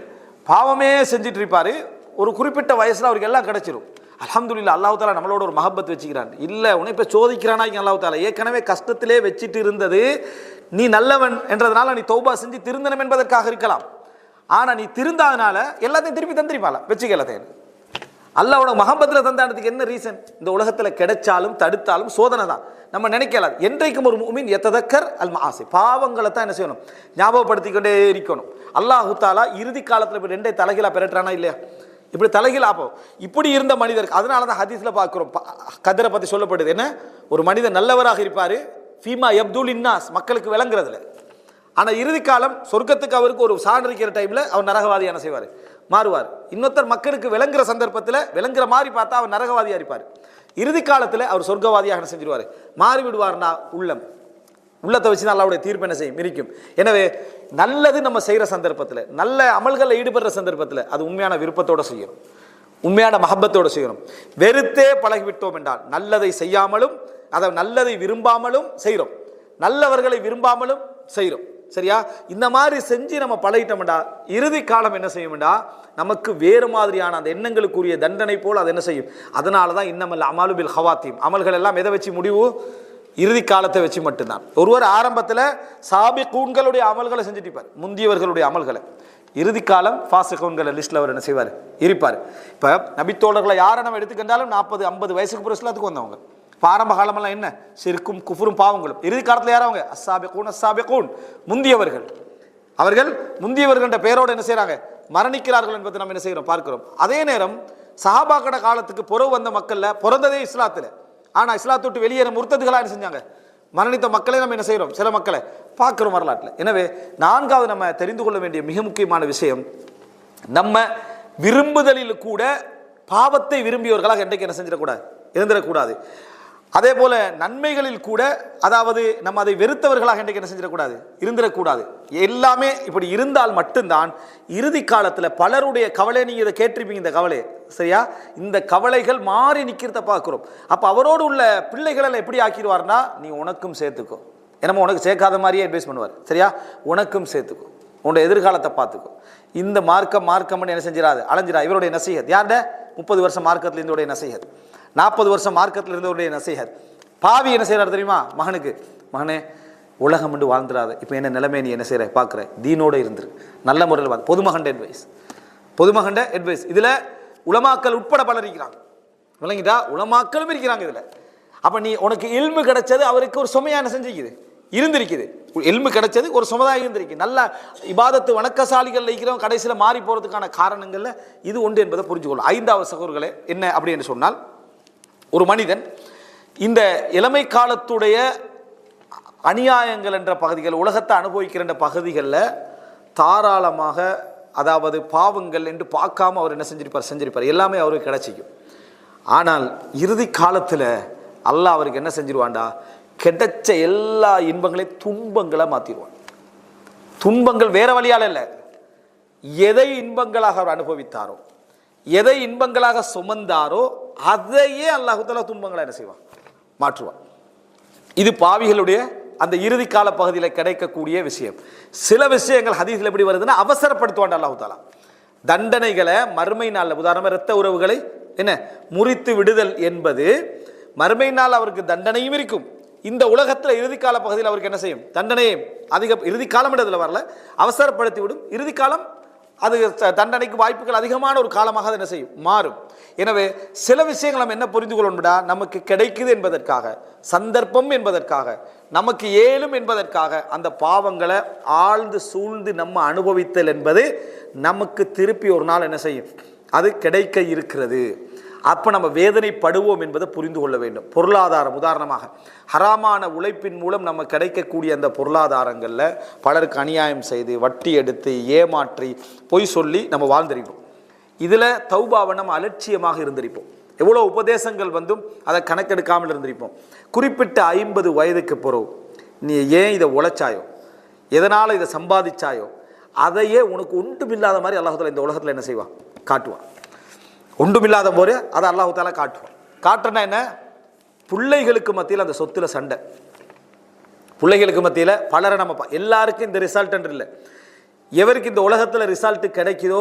பாவமே செஞ்சுட்டு இருப்பாரு, ஒரு குறிப்பிட்ட வயசுல அவருக்கு எல்லாம் கிடைச்சிடும். அல்ஹம்துலில்லாஹ் அல்லாஹ் தஆலா நம்மளோட ஒரு மஹப்பத் வச்சுக்கிறான். இல்லை உன்னை இப்போ சோதிக்கிறானா அல்லாஹ் தஆலா, ஏற்கனவே கஷ்டத்திலே வச்சுட்டு இருந்தது, நீ நல்லவன் என்றதுனால நீ தௌபா செஞ்சு திருந்தனம் என்பதற்காக இருக்கலாம். ஆனா நீ திருந்தாதனால எல்லாத்தையும் திருப்பி தந்திருப்பால வச்சுக்க, எல்லாத்தையும் அல்லாஹ்வோட மஹப்பத்தில் தந்தானதுக்கு என்ன ரீசன், இந்த உலகத்தில் கிடைச்சாலும் தடுத்தாலும் சோதனை தான். நம்ம நினைக்கலாம் என்றைக்கும் ஒரு முஃமின் யததக்கர் அல் மஆசி, பாவங்களை தான் என்ன செய்யணும், ஞாபகப்படுத்திக்கொண்டே இருக்கணும். அல்லாஹ் தஆலா இறுதி காலத்தில் இப்போ 2 தலைகீழா பெறட்டானா இல்லையா, இப்படி தலைகீழ் ஆப்போ இப்படி இருந்த மனிதருக்கு. அதனால தான் ஹதீஸ்ல பார்க்கிறோம், கதரை பத்தி சொல்லப்படுது என்ன, ஒரு மனிதன் நல்லவராக இருப்பாரு, ஃபீமா யப்துல் இன்னாஸ், மக்களுக்கு விளங்குறதுல. ஆனா இறுதி காலம் சொர்க்கத்துக்கு அவருக்கு ஒரு சான்று இருக்கிற டைம்ல அவர் நரகவாதியான செய்வார், மாறுவார். இன்னொருத்தர் மக்களுக்கு விளங்குற சந்தர்ப்பத்தில் விளங்குற மாதிரி பார்த்தா அவர் நரகவாதியா இருப்பார். இறுதி காலத்தில் அவர் சொர்க்கவாதியாக என்ன செஞ்சிருவார், மாறி விடுவார்னா உள்ளத்தை வச்சு தான் அல்லாஹ்வுடைய தீர்ப்பு என்ன செய்யும், இருக்கும். எனவே நல்லது நம்ம செய்கிற சந்தர்ப்பத்தில், நல்ல அமல்களில் ஈடுபடுற சந்தர்ப்பத்தில் அது உண்மையான விருப்பத்தோடு செய்யணும், உண்மையான மஹப்பத்தோடு செய்யணும். வெறுத்தே பழகிவிட்டோம் என்றால் நல்லதை செய்யாமலும் அதை நல்லதை விரும்பாமலும் செய்கிறோம், நல்லவர்களை விரும்பாமலும் செய்கிறோம். சரியா, இந்த மாதிரி செஞ்சு நம்ம பழகிட்டோம்டா இறுதி காலம் என்ன செய்யும்டா, நமக்கு வேறு மாதிரியான அந்த எண்ணங்களுக்குரிய தண்டனை போல் அது என்ன செய்யும். அதனால தான் இன்னமல் அமாலு பில் ஹவாத்தீம், அமல்கள் எல்லாம் எதை வச்சு முடிவு, இறுதி காலத்தை வச்சு மட்டும்தான். ஒருவர் ஆரம்பத்தில் சாபிகூன்களுடைய அமல்களை செஞ்சுட்டு இருப்பார், முந்தியவர்களுடைய அமல்களை, இறுதி காலம் ஃபாசிகூன்கள் லிஸ்ட்ல அவர் என்ன செய்வார், இருப்பார். இப்போ நபித்தோழர்களை யாரை நம்ம எடுத்துக்கிட்டாலும் 40-50 வயசுக்கு பிறகு இஸ்லாத்துக்கு வந்தவங்க. ஆரம்ப காலமெல்லாம் என்ன சிறுக்கும் குஃபுரும் பாவங்களும். இறுதி காலத்தில் யாரவங்க, அஸ்ஸாபிகூன் முந்தியவர்கள். அவர்கள் முந்தியவர்கள்ன்ற பெயரோடு என்ன செய்யறாங்க, மரணிக்கிறார்கள் என்பதை நம்ம என்ன செய்யறோம் பார்க்கிறோம். அதே நேரம் சஹாபாக்கட காலத்துக்கு புறவு வந்த மக்கள்ல பிறந்ததே இஸ்லாத்துல, ஆனால் இஸ்லாத்தை விட்டு வெளியேற முர்த்ததுகளாக என்ன செஞ்சாங்க? மரணித்த மக்களை நம்ம என்ன செய்கிறோம்? சில மக்களை பார்க்குறோம் வரலாற்றில். எனவே நான்காவது நம்ம தெரிந்து கொள்ள வேண்டிய மிக முக்கியமான விஷயம், நம்ம விரும்புதலில் கூட பாவத்தை விரும்பியவர்களாக என்றைக்கு என்ன செஞ்சிடக்கூடாது? இருந்துடக்கூடாது. அதே போல நன்மைகளில் கூட, அதாவது நம்ம அதை வெறுத்தவர்களாக என்றைக்கு என்ன செஞ்சிடக்கூடாது? இருந்துடக்கூடாது. எல்லாமே இப்படி இருந்தால் மட்டும்தான் இறுதி காலத்தில் பலருடைய கவலை, நீங்கள் இதை கேட்டிருப்பீங்க இந்த கவலை, சரியா? இந்த கவலைகள் மாறி நிற்கிறத பார்க்குறோம். அப்போ அவரோடு உள்ள பிள்ளைகளெல்லாம் எப்படி ஆக்கிடுவார்னா, நீ உனக்கும் சேர்த்துக்கோ, என்னமோ உனக்கு சேர்க்காத மாதிரியே அட்வைஸ் பண்ணுவார், சரியா? உனக்கும் சேர்த்துக்கோ, உன்னோட எதிர்காலத்தை பார்த்துக்கோ. இந்த மார்க்கம்னு என்ன செஞ்சிடாது? அலைஞ்சிடா. இவருடைய நசீஹத் யார்ட? 30 வருஷம் மார்க்கத்தில் இருந்தோடைய நசீஹத், 40 வருஷம் மார்க்கத்தில் இருந்தவருடைய நசீஹத். பாவி என்ன செய்யறாரு தெரியுமா? மகனுக்கு, மகனே உலகம் என்று வாழ்ந்துடாத, இப்போ என்ன நிலைமை நீ என்ன செய்கிற பார்க்குற, தீனோடு இருந்துரு, நல்ல முறையில் பார்த்து. பொதுமகண்ட அட்வைஸ். இதில் உலமாக்கள் உட்பட பலர் இருக்கிறாங்க, விளங்கிட்டா? உலமாக்களும் இருக்கிறாங்க இதில். அப்போ நீ உனக்கு இல்மு கிடைச்சது அவருக்கு ஒரு சுமையா என்ன செஞ்சிருக்குது? இருந்திருக்குது. இல்மு கிடைச்சது ஒரு சுமதாக இருந்திருக்கு. நல்ல இபாதத்து வணக்கசாலிகள் இருக்கிறவங்க கடைசியில் மாறி போகிறதுக்கான காரணங்களில் இது ஒன்று என்பதை புரிஞ்சுக்கொள்ளும். 5வது சகோதரர்களே என்ன அப்படி என்று சொன்னால், ஒரு மனிதன் இந்த இளமை காலத்துடைய அநியாயங்கள் என்ற பகுதிகள், உலகத்தை அனுபவிக்கிற பகுதிகளில் தாராளமாக, அதாவது பாவங்கள் என்று பார்க்காம அவர் என்ன செஞ்சிருப்பார், எல்லாமே அவருக்கு கிடைச்சிக்கும். ஆனால் இறுதி காலத்தில் அல்லாஹ் அவருக்கு என்ன செஞ்சிருவான்டா, கிடைச்ச எல்லா இன்பங்களையும் துன்பங்களை மாற்றிடுவான். துன்பங்கள் வேற வழியால் இல்லை, எதை இன்பங்களாக அவர் அனுபவித்தாரோ, எதை இன்பங்களாக சுமந்தாரோ அதையே அல்லாஹ் தஆலா துன்பங்களை என்ன செய்வான்? மாற்றுவான். இது பாவிகளுடைய அந்த இறுதி கால பகுதியில் கிடைக்கக்கூடிய விஷயம். சில விஷயங்கள் ஹதீஸ்ல எப்படி வருதுன்னா, அவசரப்படுத்துவான் அல்லாஹ் தஆலா. தண்டனைகளை மறுமை நாளில், உதாரணமாக இரத்த உறவுகளை என்ன முறித்து விடுதல் என்பது மறுமை நாள் அவருக்கு தண்டனையும் இருக்கும். இந்த உலகத்தில் இறுதி கால பகுதியில் அவருக்கு என்ன செய்யும்? தண்டனையும் அதிக, இறுதி காலம் இடத்துல வரல, அவசரப்படுத்தி விடும். இறுதி காலம் அது தண்டனைக்கு வாய்ப்புகள் அதிகமான ஒரு காலமாக என்ன செய்யும்? மாறும். எனவே சில விஷயங்கள் நம்ம என்ன புரிந்து கொள்ளணும்டா, நமக்கு கிடைக்குது என்பதற்காக, சந்தர்ப்பம் என்பதற்காக, நமக்கு ஏலும் என்பதற்காக அந்த பாவங்களை ஆழ்ந்து சூழ்ந்து நம்ம அனுபவித்தல் என்பது நமக்கு திருப்பி ஒரு நாள் என்ன செய்யும்? அது கிடைக்க இருக்கிறது. அப்போ நம்ம வேதனைப்படுவோம் என்பதை புரிந்து கொள்ள வேண்டும். பொருளாதாரம், உதாரணமாக ஹராமான உழைப்பின் மூலம் நம்ம கிடைக்கக்கூடிய அந்த பொருளாதாரங்களில் பலருக்கு அநியாயம் செய்து, வட்டி எடுத்து, ஏமாற்றி, பொய் சொல்லி நம்ம வாழ்ந்திருப்போம். இதில் தௌபாவை நம்ம அலட்சியமாக இருந்திருப்போம். எவ்வளோ உபதேசங்கள் வந்தும் அதை கணக்கெடுக்காமல் இருந்திருப்போம். குறிப்பிட்ட 50 வயதுக்கு பிறகு நீ ஏன் இதை உழைச்சாயோ, எதனால் இதை சம்பாதிச்சாயோ, அதையே உனக்கு ஒன்றுமில்லாத மாதிரி அல்லாஹ் தஆலா இந்த உலகத்தில் என்ன செய்வான்? காட்டுவான். ஒன்றுமில்லாத போது அதை அல்லாஹ் தஆலா காட்டுவான். காட்டுனா என்ன? பிள்ளைகளுக்கு மத்தியில் அந்த சொத்துல சண்டை, பிள்ளைகளுக்கு மத்தியில் பலரை நம்ம எல்லாருக்கும் இந்த ரிசல்ட் என்று இல்லை. எவருக்கு இந்த உலகத்தில் ரிசல்ட் கிடைக்குதோ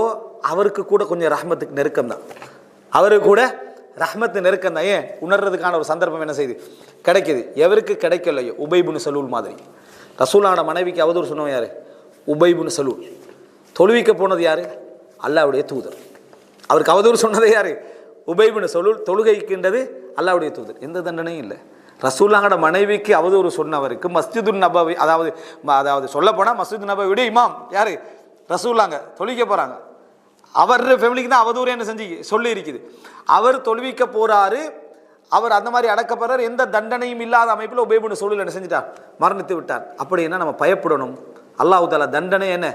அவருக்கு கூட கொஞ்சம் ரஹ்மத்துக்கு நெருக்கம் தான், அவருக்கு கூட ரஹ்மத்து நெருக்கம் தான். ஏன் உணர்றதுக்கான ஒரு சந்தர்ப்பம் என்ன செய்யுது? கிடைக்குது. எவருக்கு கிடைக்கலையோ, உபை இப்னு சலூல் மாதிரி. ரசூலான மனைவிக்கு அவதூறு சொன்னவன் யாரு? உபை இப்னு சலூல். தொழுவிக்க போனது யாரு? அல்லாஹ்வுடைய தூதர். அவருக்கு அவதூறு சொன்னது யாரு? உபை இப்னு சலூல். தொழுகைக்கின்றது அல்லாஹ்வுடைய தூதர். எந்த தண்டனையும் இல்லை. ரசூலுல்லாஹோட மனைவிக்கு அவதூறு சொன்னவருக்கு மஸ்ஜிதுன் நபவி, அதாவது சொல்ல போனால் மஸ்ஜிதுன் நபவியுடைய இமாம் யாரு? ரசூலுல்லாஹ். தொழுவிக்க போறாங்க, அவர் ஃபேமிலிக்கு தான் அவதூறு என்ன செஞ்சு சொல்லி இருக்குது. அவர் தொழுவிக்க போறாரு, அவர் அந்த மாதிரி அடக்கப்படுறார். எந்த தண்டனையும் இல்லாத அமைப்பில் உபை இப்னு சலூல் என்ன செஞ்சிட்டார்? மரணித்து விட்டார். அப்படி என்ன நம்ம பயப்படணும்? அல்லாஹ் தஆலா தண்டனை என்ன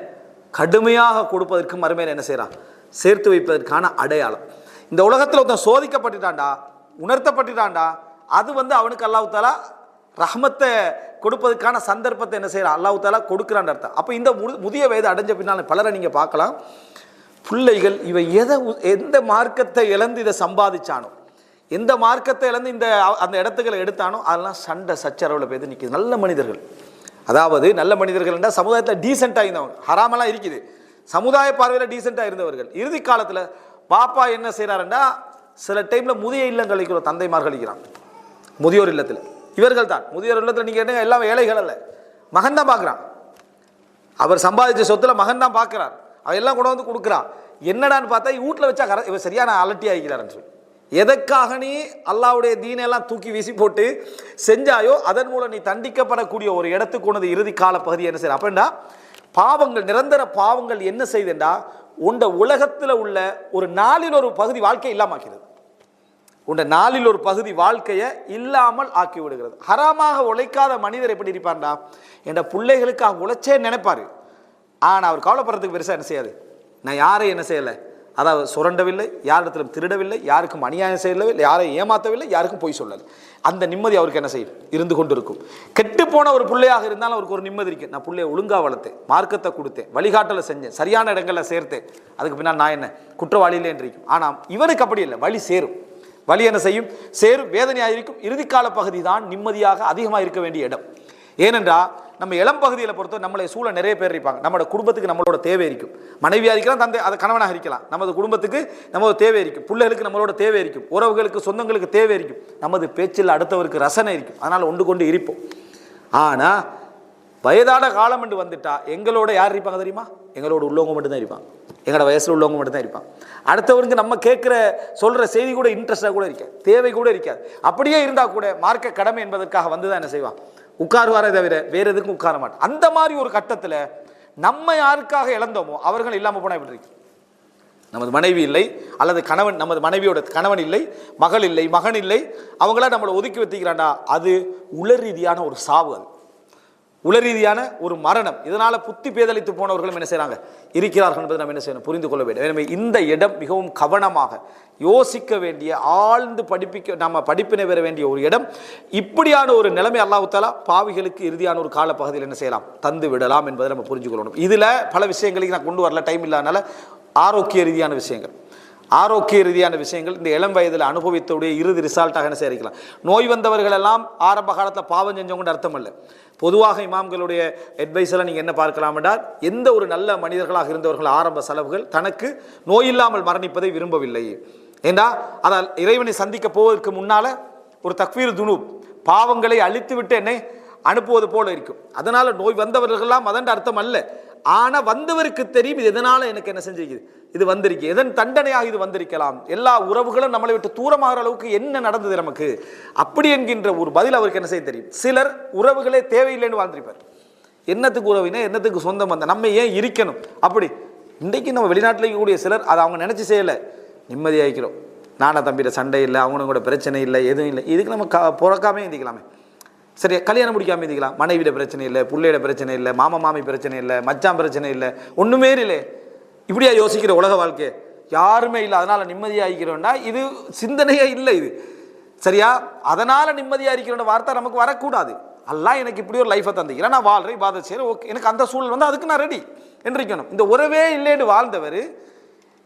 கடுமையாக கொடுப்பதற்கு மறுமையில் என்ன செய்யறான்? சேர்த்து வைப்பதற்கான அடையாளம். இந்த உலகத்தில் ஒருத்தன் சோதிக்கப்பட்டுட்டான்டா, உணர்த்தப்பட்டுட்டான்டா, அது அவனுக்கு அல்லாஹ் தஆலா ரஹ்மத்தை கொடுப்பதற்கான சந்தர்ப்பத்தை என்ன செய்யறான்? அல்லாஹ் தஆலா கொடுக்குறான் அர்த்தம். அப்போ இந்த முதிய வயது அடைஞ்ச பின்னால் பலரை நீங்கள் பார்க்கலாம், பிள்ளைகள் இவன் எந்த மார்க்கத்தை இழந்து இதை சம்பாதிச்சானோ, எந்த மார்க்கத்தை இழந்து அந்த இடத்துக்களை எடுத்தானோ, அதெல்லாம் சண்டை சச்சரவில் போய் நிற்கிது. நல்ல மனிதர்கள், அதாவது நல்ல மனிதர்கள் என்றால் சமுதாயத்தில் டீசெண்டாக இருந்தவங்க, ஹராமெல்லாம் இருக்குது, சமுதாய பார்வையில் டீசெண்டாக இருந்தவர்கள். இறுதி காலத்தில் பாப்பா என்ன செய்கிறாருன்னா, சில டைமில் முதிய இல்லங்கள் இருக்கிற தந்தைமார்கள் இருக்கிறான், முதியோர் இல்லத்தில். இவர்கள் தான் முதியோர் இல்லத்தில். நீங்கள் என்ன எல்லாம் ஏழைகள் அல்ல, மகன் தான் பார்க்குறான். அவர் சம்பாதிச்ச சொத்தில் மகன் தான் பார்க்குறார். அவன் எல்லாம் கொண்டு வந்து கொடுக்குறான். என்னடான்னு பார்த்தா வீட்டில் வச்சா இவர் சரியான அலட்டி ஆகிக்கிறாருன்னு சொல்லி, எதற்காக நீ அல்லாஹ்வுடைய தீனெல்லாம் தூக்கி வீசி போட்டு செஞ்சாயோ அதன் மூலம் நீ தண்டிக்கப்படக்கூடிய ஒரு இடத்துக்கு கொண்டது இறுதி கால பகுதி என்ன செய்ய. அப்படின்னா பாவங்கள், நிரந்தர பாவங்கள் என்ன செய்யுதுண்டா, உண்ட உலகத்தில் உள்ள ஒரு நாளில் ஒரு பகுதி வாழ்க்கை இல்லாமக்கிறது. உண்ட நாளில் ஒரு பகுதி வாழ்க்கையை இல்லாமல் ஆக்கி விடுகிறது. ஹராமாக உழைக்காத மனிதர் எப்படி இருப்பார்டா, என் பிள்ளைகளுக்கு உழைச்சே நினைப்பாரு. ஆனால் அவர் கவலைப்படுறதுக்கு பெருசாக என்ன செய்யாது, நான் யாரையும் என்ன செய்யலை, அதாவது சுரண்டவில்லை, யாரிடத்திலும் திருடவில்லை, யாருக்கும் அநியாயம் செய்யவில்லை, யாரையும் ஏமாற்றவில்லை, யாருக்கும் பொய் சொல்லலை. அந்த நிம்மதி அவருக்கு என்ன செய்யும், இருந்து கொண்டு இருக்கும். கெட்டு போன ஒரு பிள்ளையாக இருந்தாலும் அவருக்கு ஒரு நிம்மதி இருக்கு. நான் பிள்ளைய ஒழுங்கா வளர்த்தேன், மார்க்கத்தை கொடுத்தேன், வழிகாட்டலை செஞ்சேன், சரியான இடங்களில் சேர்த்தேன், அதுக்கு பின்னால் நான் என்ன குற்றவாளியிலே என்று இருக்கும். ஆனால் இவருக்கு அப்படி இல்லை, வழி சேரும். வழி என்ன செய்யும், சேரும், வேதனையாக இருக்கும். இறுதிக்கால பகுதி தான் நிம்மதியாக அதிகமாக இருக்க வேண்டிய இடம். ஏனென்றால் நம்ம இளம் பகுதியில் பொறுத்த நம்மளை சூழ நிறைய பேர் இருப்பாங்க. நம்மளோட குடும்பத்துக்கு நம்மளோட தேவை இருக்கும். மனைவியாக இருக்கலாம், தந்தை அதை கணவனாக இருக்கலாம். நமது குடும்பத்துக்கு நமது தேவை இருக்கும், பிள்ளைகளுக்கு நம்மளோட தேவை இருக்கும், உறவுகளுக்கு சொந்தங்களுக்கு தேவை இருக்கும், நமது பேச்சில் அடுத்தவருக்கு ரசனை இருக்கும். அதனால் ஒன்று கொண்டு இருப்போம். ஆனால் வயதான காலம் என்று வந்துட்டா எங்களோட யார் இருப்பாங்க தெரியுமா, எங்களோட உள்ளவங்க மட்டும்தான் இருப்பாங்க, எங்களோட வயசில் உள்ளவங்க மட்டும்தான் இருப்பாங்க. அடுத்தவருக்கு நம்ம கேட்குற சொல்கிற செய்தி கூட இன்ட்ரெஸ்டாக கூட இருக்காது, தேவை கூட இருக்காது. அப்படியே இருந்தால் கூட மார்க்க கடமை என்பதற்காக வந்து தான் என்ன செய்வான், உட்காருவாரே தவிர வேறு எதுக்கும் உட்கார மாட்டோம். அந்த மாதிரி ஒரு கட்டத்தில் நம்ம யாருக்காக இழந்தோமோ அவர்கள் இல்லாமல் போனால் எப்படி இருக்கு. நமது மனைவி இல்லை, அல்லது கணவன், நமது மனைவியோட கணவன் இல்லை, மகள் இல்லை, மகன் இல்லை, அவங்கள நம்மளை ஒதுக்கி வச்சுக்கிறாண்டா, அது உளர் ரீதியான ஒரு சாவு, அது உளர் ரீதியான ஒரு மரணம். இதனால புத்தி பேதலித்து போனவர்களும் என்ன செய்யறாங்க, இருக்கிறார்கள் என்பதை நம்ம என்ன செய்யணும், புரிந்து கொள்ள வேண்டும். எனவே இந்த இடம் மிகவும் கவனமாக யோசிக்க வேண்டிய, ஆழ்ந்து நம்ம படிப்பினை பெற வேண்டிய ஒரு இடம். இப்படியான ஒரு நிலைமை அல்லாஹ் தஆலா பாவிகளுக்கு இறுதியான ஒரு கால பகுதியில் என்ன செய்யலாம், தந்து விடலாம் என்பதை நம்ம புரிஞ்சுக்கொள்ளணும். இதுல பல விஷயங்களுக்கு நான் கொண்டு வரல, டைம் இல்லாதனால. ஆரோக்கிய ரீதியான விஷயங்கள், ஆரோக்கிய ரீதியான விஷயங்கள் இந்த இளம் வயதில் அனுபவித்தவுடைய இறுதி ரிசால்ட்டாக என்ன செய்யலாம். நோய் வந்தவர்கள் எல்லாம் ஆரம்ப காலத்தில் பாவம் செஞ்சவங்க அர்த்தம் இல்லை. பொதுவாக இமாம்களுடைய அட்வைஸில் நீங்கள் என்ன பார்க்கலாம் என்றால், எந்த ஒரு நல்ல மனிதர்களாக இருந்தவர்கள் ஆரம்ப செலவுகள் தனக்கு நோய் இல்லாமல் மரணிப்பதை விரும்பவில்லை. ஏண்டா அதால் இறைவனை சந்திக்க போவதற்கு முன்னால் ஒரு தக்வீர் துனூப், பாவங்களை அழித்து விட்டு என்னை அனுப்புவது போல இருக்கும். அதனால் நோய் வந்தவர்கள்லாம் அதன் அர்த்தம் அல்ல. ஆனால் வந்தவருக்கு தெரியும் இது எதனால் எனக்கு என்ன செஞ்சிருக்குது, இது வந்திருக்கு, எதன் தண்டனையாக இது வந்திருக்கலாம், எல்லா உறவுகளும் நம்மளை விட்டு தூரமாகிற அளவுக்கு என்ன நடந்தது நமக்கு, அப்படி என்கின்ற ஒரு பதில் அவருக்கு என்ன செய்ய தெரியும். சிலர் உறவுகளே தேவையில்லைன்னு வாழ்ந்திருப்பார். என்னத்துக்கு உறவினா, என்னத்துக்கு சொந்தம் வந்த, நம்ம ஏன் இருக்கணும் அப்படி. இன்றைக்கு நம்ம வெளிநாட்டில் இருக்கக்கூடிய சிலர் அதை அவங்க நினச்சி செய்யலை, நிம்மதியாகிக்கிறோம், நானா தம்பியில சண்டை இல்லை, அவனும் கூட பிரச்சனை இல்லை, எதுவும் இல்லை, இதுக்கு நம்ம பிறக்காமே இருந்திக்கலாமே, சரி கல்யாணம் முடிக்காமல் இருந்திக்கலாம், மனைவியிட பிரச்சனை இல்லை, பிள்ளையிட பிரச்சனை இல்லை, மாமா மாமி பிரச்சனை இல்லை, மச்சான் பிரச்சனை இல்லை, ஒன்றுமே இல்லை. இப்படியா யோசிக்கிற உலக வாழ்க்கை யாருமே இல்லை, அதனால் நிம்மதியாக இருக்கிறோம்னா இது சிந்தனையே இல்லை. இது சரியா, அதனால் நிம்மதியாக இருக்கிறோன்ற வார்த்தை நமக்கு வரக்கூடாது. அல்லாஹ் எனக்கு இப்படி ஒரு லைஃபை தந்திக்கிறேன், நான் வாழ்றேன், இபாதத் செய்கிறேன், ஓகே, எனக்கு அந்த சூழல் வந்து அதுக்கு நான் ரெடி என்றிக்கணும். இந்த உறவே இல்லைன்னு வாழ்ந்தவர்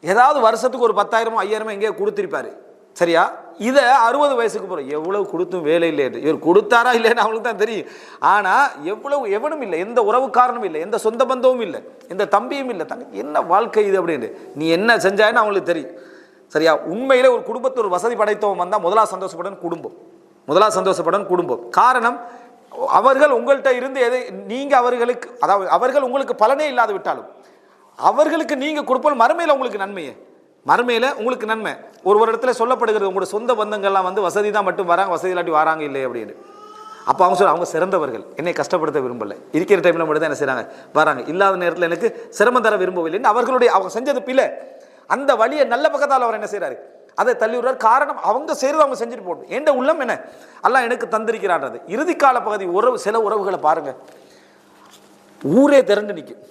ஏதாவது வருஷத்துக்கு ஒரு 10,000 5,000 எங்கேயோ கொடுத்துருப்பாரு. சரியா, இதை 60 வயசுக்கு போகிறோம், எவ்வளவு கொடுத்தும் வேலை இல்லை, இவர் கொடுத்தாரா இல்லைன்னு அவங்களுக்கு தான் தெரியும். ஆனால் எவ்வளவு எவனும் இல்லை, எந்த உறவுக்காரனும் இல்லை, எந்த சொந்த பந்தமும் இல்லை, எந்த தம்பியும் இல்லை, தங்க என்ன வாழ்க்கை இது அப்படின்னு நீ என்ன செஞ்சாயின்னு அவங்களுக்கு தெரியும். சரியா, உண்மையிலே ஒரு குடும்பத்தை ஒரு வசதி படைத்தவன் வந்தால் முதலாக சந்தோஷப்படும் குடும்பம், முதலாக சந்தோஷப்படும் குடும்பம். காரணம், அவர்கள் உங்கள்கிட்ட இருந்து எதை நீங்கள் அவர்களுக்கு, அதாவது அவர்கள் உங்களுக்கு பலனே இல்லாது விட்டாலும் அவர்களுக்கு நீங்கள் கொடுப்போம், மறுமையில் உங்களுக்கு நன்மையே, மறுமையில் உங்களுக்கு நன்மை. ஒரு இடத்துல சொல்லப்படுகிறது, உங்களோட சொந்த பந்தங்கள்லாம் வந்து வசதி தான் மட்டும் வராங்க, வசதி இல்லாட்டி வராங்க இல்லை அப்படின்னு. அப்போ அவங்க சொல்ல, அவங்க சிறந்தவர்கள், என்னை கஷ்டப்படுத்த விரும்பலை, இருக்கிற டைமில் மட்டும் தான் என்ன செய்கிறாங்க வராங்க, இல்லாத நேரத்தில் எனக்கு சிரமம் தர விரும்பவில்லைன்னு அவர்களுடைய அவங்க செஞ்சது பிள்ளை. அந்த வழியை நல்ல பக்கத்தால் அவர் என்ன செய்கிறாரு, அதை தள்ளி விடுறார். காரணம், அவங்க செய்கிறது அவங்க செஞ்சுட்டு போடணும். எந்த உள்ளம் என்ன அல்லாஹ் எனக்கு தந்திருக்கிறான்றது. இறுதிக்கால பகுதி உறவு, சில உறவுகளை பாருங்க, ஊரே திரண்டு நிற்கும்,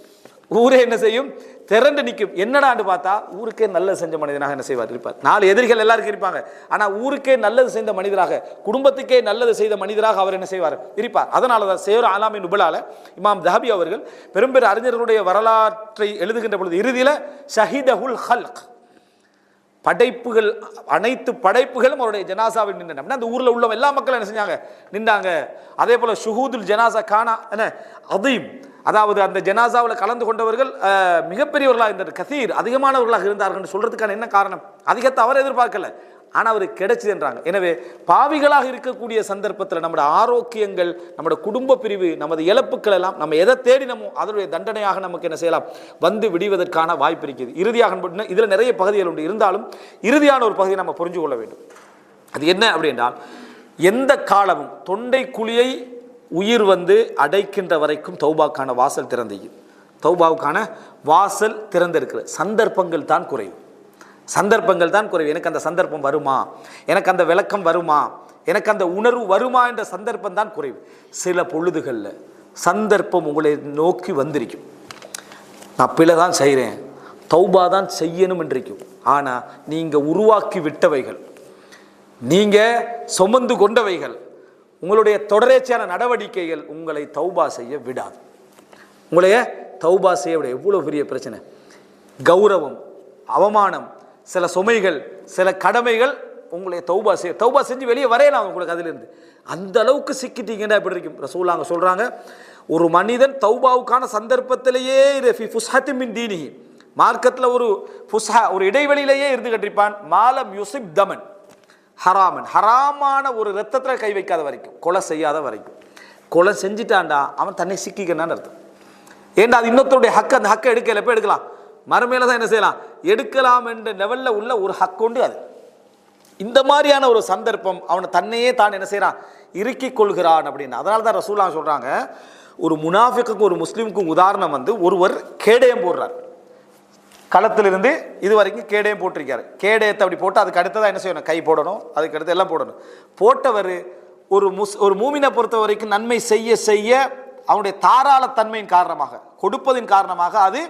ஊரே என்ன செய்யும், திரண்டு நிற்கும். என்னடான்னு பார்த்தா ஊருக்கே நல்லது செஞ்ச மனிதனாக என்ன செய்வார் இருப்பார். 4 எதிரிகள் எல்லாருக்கும் இருப்பாங்க, ஆனால் ஊருக்கே நல்லது செய்த மனிதராக, குடும்பத்துக்கே நல்லது செய்த மனிதராக அவர் என்ன செய்வார் இருப்பார். அதனால தான் சேர் ஆலாமின் நுபலால இமாம் தஹபி அவர்கள் பெரும்பெரும் அறிஞர்களுடைய வரலாற்றை எழுதுகின்ற பொழுது இறுதியில் ஷஹீதஹுல் ஹல்க், படைப்புகள், அனைத்து படைப்புகளும் அவருடைய ஜனாசாவில் நின்றன. அந்த ஊரில் உள்ள எல்லா மக்களும் என்ன செஞ்சாங்க, நின்றாங்க. அதே போல ஷுஹூதுல் ஜனாசா கானா என்ன அதீம், அதாவது அந்த ஜனாசாவில் கலந்து கொண்டவர்கள் மிகப்பெரியவர்களாக இருந்தார், கசீர் அதிகமானவர்களாக இருந்தார்கள். சொல்றதுக்கான என்ன காரணம், அதிகத்தை அவர் எதிர்பார்க்கல, ஆனால் அவருக்கு கிடைச்சதுன்றாங்க. எனவே பாவிகளாக இருக்கக்கூடிய சந்தர்ப்பத்தில் நம்முடைய ஆரோக்கியங்கள், நம்முடைய குடும்ப பிரிவு, நமது இழப்புக்கள் எல்லாம் நம்ம எதை தேடினமோ அதனுடைய தண்டனையாக நமக்கு என்ன செய்யலாம், வந்து விடுவதற்கான வாய்ப்பு இருக்குது. இறுதியாக இதில் நிறைய பகுதிகள் உண்டு, இருந்தாலும் இறுதியான ஒரு பகுதியை நம்ம புரிஞ்சு கொள்ள வேண்டும். அது என்ன அப்படின்றால், எந்த காலமும் தொண்டை குழியை உயிர் வந்து அடைக்கின்ற வரைக்கும் தௌபாக்கான வாசல் திறந்திருக்கு. தௌபாவுக்கான வாசல் திறந்திருக்கிற சந்தர்ப்பங்கள் தான் குறைவு. சந்தர்ப்பங்கள் தான் குறைவு. எனக்கு அந்த சந்தர்ப்பம் வருமா, எனக்கு அந்த விளக்கம் வருமா, எனக்கு அந்த உணர்வு வருமா என்ற சந்தர்ப்பம் தான் குறைவு. சில பொழுதுகளில் சந்தர்ப்பம் உங்களை நோக்கி வந்திருக்கும். நான் பிழை தான் செய்கிறேன், தௌபா தான் செய்யணும் என்றிருக்கும். ஆனால் நீங்கள் உருவாக்கி விட்டவைகள், நீங்கள் சுமந்து கொண்டவைகள், உங்களுடைய தொடர்ச்சியான நடவடிக்கைகள் உங்களை தௌபா செய்ய விடாது. உங்களைய தௌபா செய்ய விட எவ்வளோ பெரிய பிரச்சனை, கௌரவம், அவமானம், சில சுமைகள், சில கடமைகள் உங்களை தௌபா செஞ்சு வெளியே வரையலாம் உங்களுக்கு அதிலிருந்து. அந்த அளவுக்கு சிக்கிட்டீங்கன்னா எப்படி இருக்கும்? ரசூலுல்லாஹ் சொல்கிறாங்க, ஒரு மனிதன் தௌபாவுக்கான சந்தர்ப்பத்திலேயே தீனிஹி, மார்க்கத்தில் ஒரு ஃபுஸ்ஹா, ஒரு இடைவெளியிலேயே இருந்து கட்டிருப்பான். மாலம் யுசிப் தமன் ஹராமன், ஹராமான ஒரு ரத்தத்தில் கை வைக்காத வரைக்கும், கொலை செய்யாத வரைக்கும். கொலை செஞ்சிட்டான்டா அவன் தன்னை சிக்கிக்கன்னு அர்த்தம். ஏண்டா அது இன்னொருத்தருடைய ஹக்கு, அந்த ஹக்கை எடுக்கல, எப்போ எடுக்கலாம்? மறுமையில தான் என்ன செய்யலாம், எடுக்கலாம் என்ற லெவலில் உள்ள ஒரு ஹக்கு உண்டு. அது இந்த மாதிரியான ஒரு சந்தர்ப்பம் அவனை தன்னையே தான் என்ன செய்யறான், இறுக்கிக் கொள்கிறான் அப்படின்னு. அதனால தான் ரசூலுல்லாஹ் சொல்றாங்க, ஒரு முனாஃபிக்குக்கும் ஒரு முஸ்லீமுக்கும் உதாரணம் வந்து, ஒருவர் கேடயம் போடுறார், களத்திலிருந்து இது வரைக்கும் கேடயம் போட்டிருக்காரு. கேடயத்தை அப்படி போட்டு அதுக்கு அடுத்ததான் என்ன செய்யணும், கை போடணும், அதுக்கு அடுத்து எல்லாம் போடணும். போட்டவர் ஒரு மூமினை பொறுத்த வரைக்கும் நன்மை செய்ய செய்ய அவனுடைய தாராளத்தன்மையின் காரணமாக, கொடுப்பதின் காரணமாக அது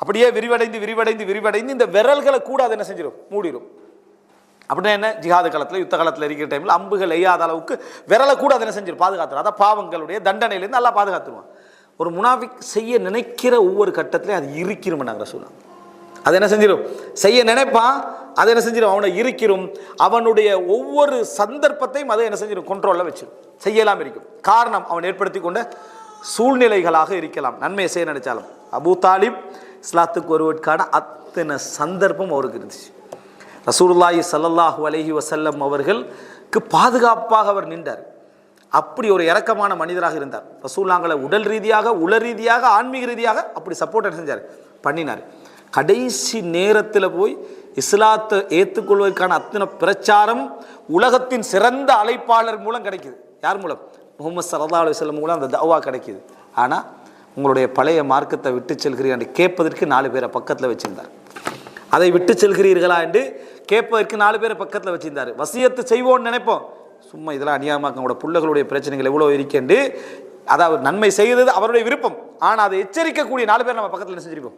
அப்படியே விரிவடைந்து விரிவடைந்து விரிவடைந்து இந்த விரல்களை கூட அது என்ன செஞ்சிடும், மூடிடும். அப்படின்னா என்ன, ஜிஹாது காலத்தில், யுத்த காலத்தில் இருக்கிற டைமில் அம்புகள் எய்யாத அளவுக்கு விரலை கூட அதை என்ன செஞ்சிடும், பாதுகாத்துடும். அதான் பாவங்களுடைய தண்டனையிலேருந்து நல்லா பாதுகாத்துருவான். ஒரு முனாஃபிக் செய்ய நினைக்கிற ஒவ்வொரு கட்டத்திலையும் அது இருக்கிறோம். நாங்கள் சொல்லலாம், அது என்ன செஞ்சிடும், செய்ய நினைப்பான், அதை என்ன செஞ்சிடும், அவனை இருக்கிறோம். அவனுடைய ஒவ்வொரு சந்தர்ப்பத்தையும் அதை என்ன செஞ்சிடும், கண்ட்ரோலில் வச்சிடும், செய்யலாம் இருக்கும். காரணம், அவன் ஏற்படுத்தி கொண்ட சூழ்நிலைகளாக இருக்கலாம். நன்மையை செய்ய நினைச்சாலும் அபூ தாலிப் இஸ்லாத்துக்கு வருவதற்கான அத்தனை சந்தர்ப்பம் அவருக்கு இருந்துச்சு. ரசூலுல்லாஹி ஸல்லல்லாஹு அலைஹி வஸல்லம் அவர்களுக்கு பாதுகாப்பாக அவர் நின்றார். அப்படி ஒரு இரக்கமான மனிதராக இருந்தார். ரசூலுல்லாஹ்களை உடல் ரீதியாக, உள ரீதியாக, ஆன்மீக ரீதியாக அப்படி சப்போர்ட் செஞ்சார், பண்ணினார். கடைசி நேரத்தில் போய் இஸ்லாத்தை ஏற்றுக்கொள்வதற்கான அத்தனை பிரச்சாரம் உலகத்தின் சிறந்த அழைப்பாளர் மூலம் கிடைக்குது. யார் மூலம்? முஹம்மது ஸல்லல்லாஹு அலைஹி வஸல்லம் மூலம் அந்த தஅவா கிடைக்குது. ஆனால் உங்களுடைய பழைய மார்க்கத்தை விட்டு செல்கிறீர்கள் என்று கேட்பதற்கு 4 பேரை பக்கத்தில் வச்சிருந்தார். அதை விட்டு செல்கிறீர்களா என்று கேட்பதற்கு 4 பேரை பக்கத்தில் வச்சிருந்தார். வசியத்து செய்வோன்னு நினைப்போம், சும்மா இதெல்லாம் அநியாயமாக உங்களோட பிள்ளைகளுடைய பிரச்சனைகள் எவ்வளோ இருக்கேண்டு, அதாவது நன்மை செய்தது அவருடைய விருப்பம். ஆனால் அதை எச்சரிக்கக்கூடிய 4 பேர் நம்ம பக்கத்தில் என்ன செஞ்சிருப்போம்,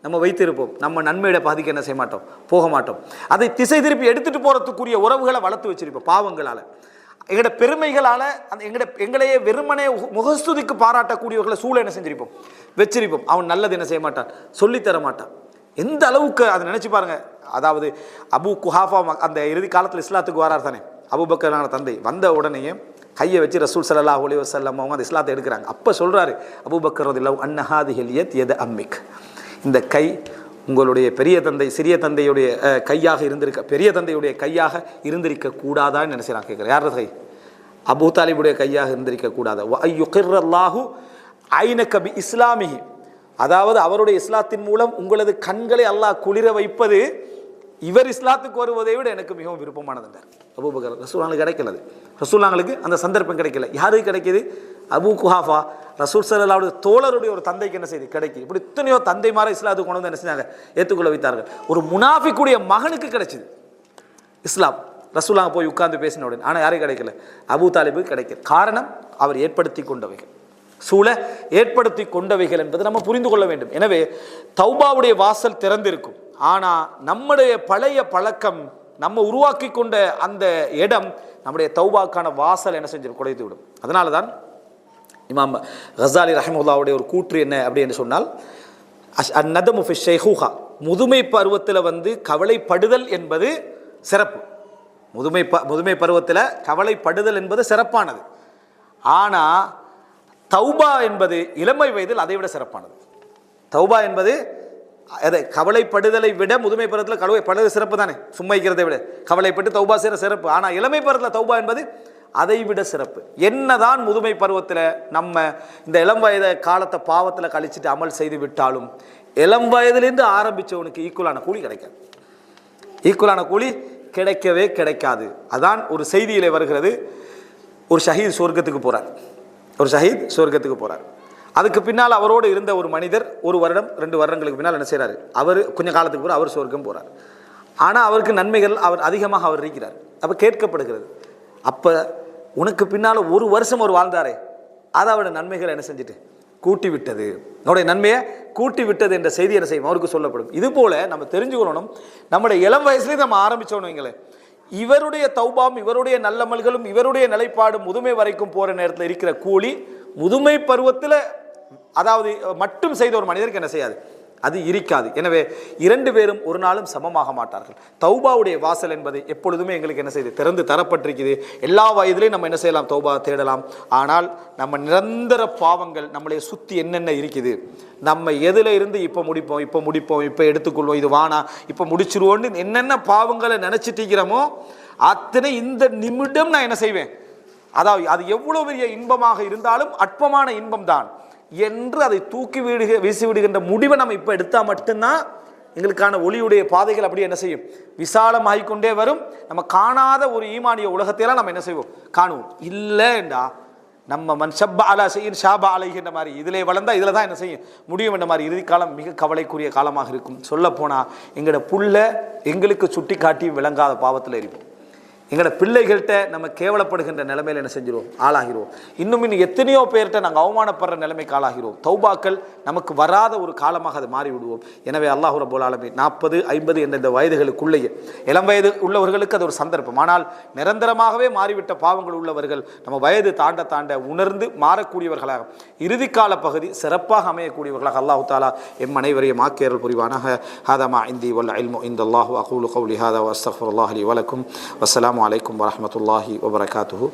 நம்ம வைத்திருப்போம். நம்ம நன்மையிட பாதிக்க என்ன செய்ய மாட்டோம், போக மாட்டோம். அதை திசை திருப்பி எடுத்துகிட்டு போகிறதுக்குரிய உறவுகளை வளர்த்து வச்சிருப்போம். பாவங்களால், எங்களோட பெருமைகளால், அந்த எங்களையே வெறுமனே முகஸ்துதிக்கு பாராட்டக்கூடியவர்களை சூழ என்ன செஞ்சிருப்போம், வச்சிருப்போம். அவன் நல்லது என்ன செய்ய மாட்டான், சொல்லித்தர மாட்டான். எந்த அளவுக்கு அதை நினச்சி பாருங்க. அதாவது அபு குஹாஃபா அந்த இறுதி காலத்தில் இஸ்லாத்துக்கு வரார் தானே, அபூபக்கரான தந்தை. வந்த உடனேயே கையை வச்சு ரசூல் ஸல்லல்லாஹு அலைஹி வஸல்லம் அவங்க அந்த இஸ்லாத்தை எடுக்கிறாங்க. அப்போ சொல்கிறாரு அபூபக்கர் ரலியல்லாஹு அன்ஹு, ஹாதிஹில் யத் யத அம்மிக், இந்த கை உங்களுடைய பெரிய தந்தை, சிறிய தந்தையுடைய கையாக இருந்திருக்க, பெரிய தந்தையுடைய கையாக இருந்திருக்க கூடாதான்னு நினைச்சான். கேட்குறேன், யாரது கை? அபூ தாலிபுடைய கையாக இருந்திருக்க கூடாதா? வயுகிர்ரல்லாஹு ஐனக பி இஸ்லாமிஹி, அதாவது அவருடைய இஸ்லாத்தின் மூலம் உங்களது கண்களை அல்லாஹ் குளிர வைப்பது இவர் இஸ்லாத்துக்கு வருவதை விட எனக்கு மிகவும் விருப்பமானதுன்றார் அபூபக்கர். ரசூலுல்லாஹ்வுக்கு கிடைக்கல, ரசூலுல்லாஹ்வுக்கு அந்த சந்தர்ப்பம் கிடைக்கல. யாருக்கு கிடைக்கிது? அபூ குஹாஃபா ரசூல் ஸல்லல்லாஹு அலைஹி தோழருடைய ஒரு தந்தைக்கு என்ன செய்து கிடைக்குது. இப்படி இத்தனையோ தந்தைமார இஸ்லாத்துக்கு கொண்டு வந்து என்ன செஞ்சாங்க, ஏற்றுக்கொள்ள வைத்தார்கள். ஒரு முனாஃபிக்குடைய மகனுக்கு கிடைச்சிது இஸ்லாம், ரசூலுல்லாஹ் போய் உட்கார்ந்து பேசின உடனே. ஆனால் யாரும் கிடைக்கல, அபூ தாலிபுக்கு கிடைக்கல. காரணம், அவர் ஏற்படுத்தி கொண்டவைகள், சூழ ஏற்படுத்தி கொண்டவைகள் என்பதை நம்ம புரிந்து கொள்ள வேண்டும். எனவே தௌபாவுடைய வாசல் திறந்திருக்கும். ஆனால் நம்முடைய பழைய பழக்கம், நம்ம உருவாக்கி கொண்ட அந்த இடம் நம்முடைய தௌபாக்கான வாசல் என்ன செஞ்சு குறைத்து விடும். அதனால தான் இமாம் கஸாலி ரஹிமஹுல்லாஹ்வுடைய ஒரு கூற்று என்ன அப்படின்னு சொன்னால், அந்நதமு ஃபி ஷைஹூஹா, முதுமை பருவத்தில் வந்து கவலைப்படுதல் என்பது சிறப்பு. முதுமை பருவத்தில் கவலைப்படுதல் என்பது சிறப்பானது. ஆனால் தௌபா என்பது இளமை வயதில் அதை விட சிறப்பானது. தௌபா என்பது அதை கவலைப்படுதலை விட முதுமை பருவத்தில் கவலைப்படுதல் சிறப்பு தானே, சும்மைக்கிறதை விட கவலைப்பட்டு தௌபா செய்கிற சிறப்பு. ஆனால் இளமை பருவத்தில் தௌபா என்பது அதை விட சிறப்பு. என்னதான் முதுமை பருவத்தில் நம்ம இந்த இளம் வயது காலத்தை பாவத்தில் கழிச்சிட்டு அமல் செய்து விட்டாலும், இளம் வயதிலிருந்து ஆரம்பித்தவனுக்கு ஈக்குவலான கூலி கிடைக்காது, ஈக்குவலான கூலி கிடைக்கவே கிடைக்காது. அதான் ஒரு செய்தியிலே வருகிறது, ஒரு ஷஹீத் சொர்க்கத்துக்கு போகிறார், ஒரு ஷஹீத் சொர்க்கத்துக்கு போகிறார். அதுக்கு பின்னால் அவரோடு இருந்த ஒரு மனிதர் 1 வருடம் 2 வருடங்களுக்கு பின்னால் என்ன செய்கிறாரு, அவர் கொஞ்சம் காலத்துக்கு பிறகு அவர் சொர்க்கம் போகிறார். ஆனால் அவருக்கு நன்மைகள் அவர் அதிகமாக அவர் இருக்கிறார். அப்போ கேட்கப்படுகிறது, அப்போ உனக்கு பின்னால் ஒரு வருஷம் அவர் வாழ்ந்தாரே, அதை அவருடைய நன்மைகள் என்ன செஞ்சுட்டு கூட்டி விட்டது, அவருடைய நன்மையை கூட்டி விட்டது என்ற செய்தி என்ன செய்யும் அவருக்கு சொல்லப்படும். இது போல நம்ம தெரிஞ்சுக்கணும், நம்முடைய இளம் வயசுலேயே நம்ம ஆரம்பித்தோம் வைங்களேன், இவருடைய தௌபாவும் இவருடைய நல்லமல்களும் இவருடைய நிலைப்பாடும் முதுமை வரைக்கும் போகிற நேரத்தில் இருக்கிற கூலி முதுமை பருவத்தில் அதாவது மட்டும் செய்த ஒரு மனிதருக்கு என்ன செய்யாது, அது இருக்காது. எனவே இரண்டு பேரும் ஒரு நாளும் சமமாக மாட்டார்கள். தௌபாவுடைய வாசல் என்பது எப்பொழுதுமே எங்களுக்கு என்ன செய்யுது, திறந்து தரப்பட்டிருக்குது. எல்லா வயதிலையும் நம்ம என்ன செய்யலாம், தௌபா தேடலாம். ஆனால் நம்ம நிரந்தர பாவங்கள் நம்மளை சுற்றி என்னென்ன இருக்குது, நம்ம எதில் இருந்து இப்போ முடிப்போம் இப்போ எடுத்துக்கொள்வோம், இது வானா இப்போ முடிச்சிருவோன்னு என்னென்ன பாவங்களை நினச்சிட்டு இருக்கிறோமோ அத்தனை இந்த நிமிடம் நான் என்ன செய்வேன், அதாவது அது எவ்வளோ பெரிய இன்பமாக இருந்தாலும் அற்பமான இன்பம் தான் என்று அதை தூக்கி வீசி விடுகின்ற முடிவை நம்ம இப்போ எடுத்தால் மட்டும்தான் எங்களுக்கான ஒளியுடைய பாதைகள் அப்படியே என்ன செய்யும், விசாலமாகிக்கொண்டே வரும். நம்ம காணாத ஒரு ஈமானிய உலகத்தையெல்லாம் நம்ம என்ன செய்வோம், காணுவோம். இல்லைண்டா நம்ம மன்ஷப்பா அலா செய்யின் ஷாபா அலைகின்ற மாதிரி இதிலே வளர்ந்தால் இதில் தான் என்ன செய்யும் முடியும் என்ற மாதிரி இறுதி காலம் மிக கவலைக்குரிய காலமாக இருக்கும். சொல்லப்போனால் எங்களோட புள்ள எங்களுக்கு சுட்டி காட்டியும் விளங்காத பாவத்தில் இருக்கும். எங்களோட பிள்ளைகள்கிட்ட நம்ம கேவலப்படுகின்ற நிலைமையில் என்ன செஞ்சிருவோம், ஆளாகிறோம். இன்னும் எத்தனையோ பேர்கிட்ட நாங்கள் அவமானப்படுற நிலைமைக்கு ஆளாகிறோம். தௌபாக்கள் நமக்கு வராத ஒரு காலமாக அது மாறி விடுவோம். எனவே அல்லாஹ் ரப்பல் ஆலமீன் 40, 50 என்ற இந்த வயதுகளுக்குள்ளேயே, இளம் வயது உள்ளவர்களுக்கு அது ஒரு சந்தர்ப்பம். ஆனால் நிரந்தரமாகவே மாறிவிட்ட பாவங்கள் உள்ளவர்கள் நம்ம வயது தாண்ட தாண்ட உணர்ந்து மாறக்கூடியவர்களாக இறுதி கால பகுதி சிறப்பாக அமையக்கூடியவர்களாக அல்லாஹ் தஆலா எம் அனைவரையும் ஆக்கியருள் புரிவானாக. ஹாதா இந்தி வல் இல்மு இந்தல்லாஹு அகூலு கௌலி ஹாதா வ அஸ்தக்ஃபிருல்லாஹ் லி வ லக்கும். வஸ்ஸலாமு அலைக்கும் வரஹ்மத்துல்லாஹி வபரகாத்துஹு.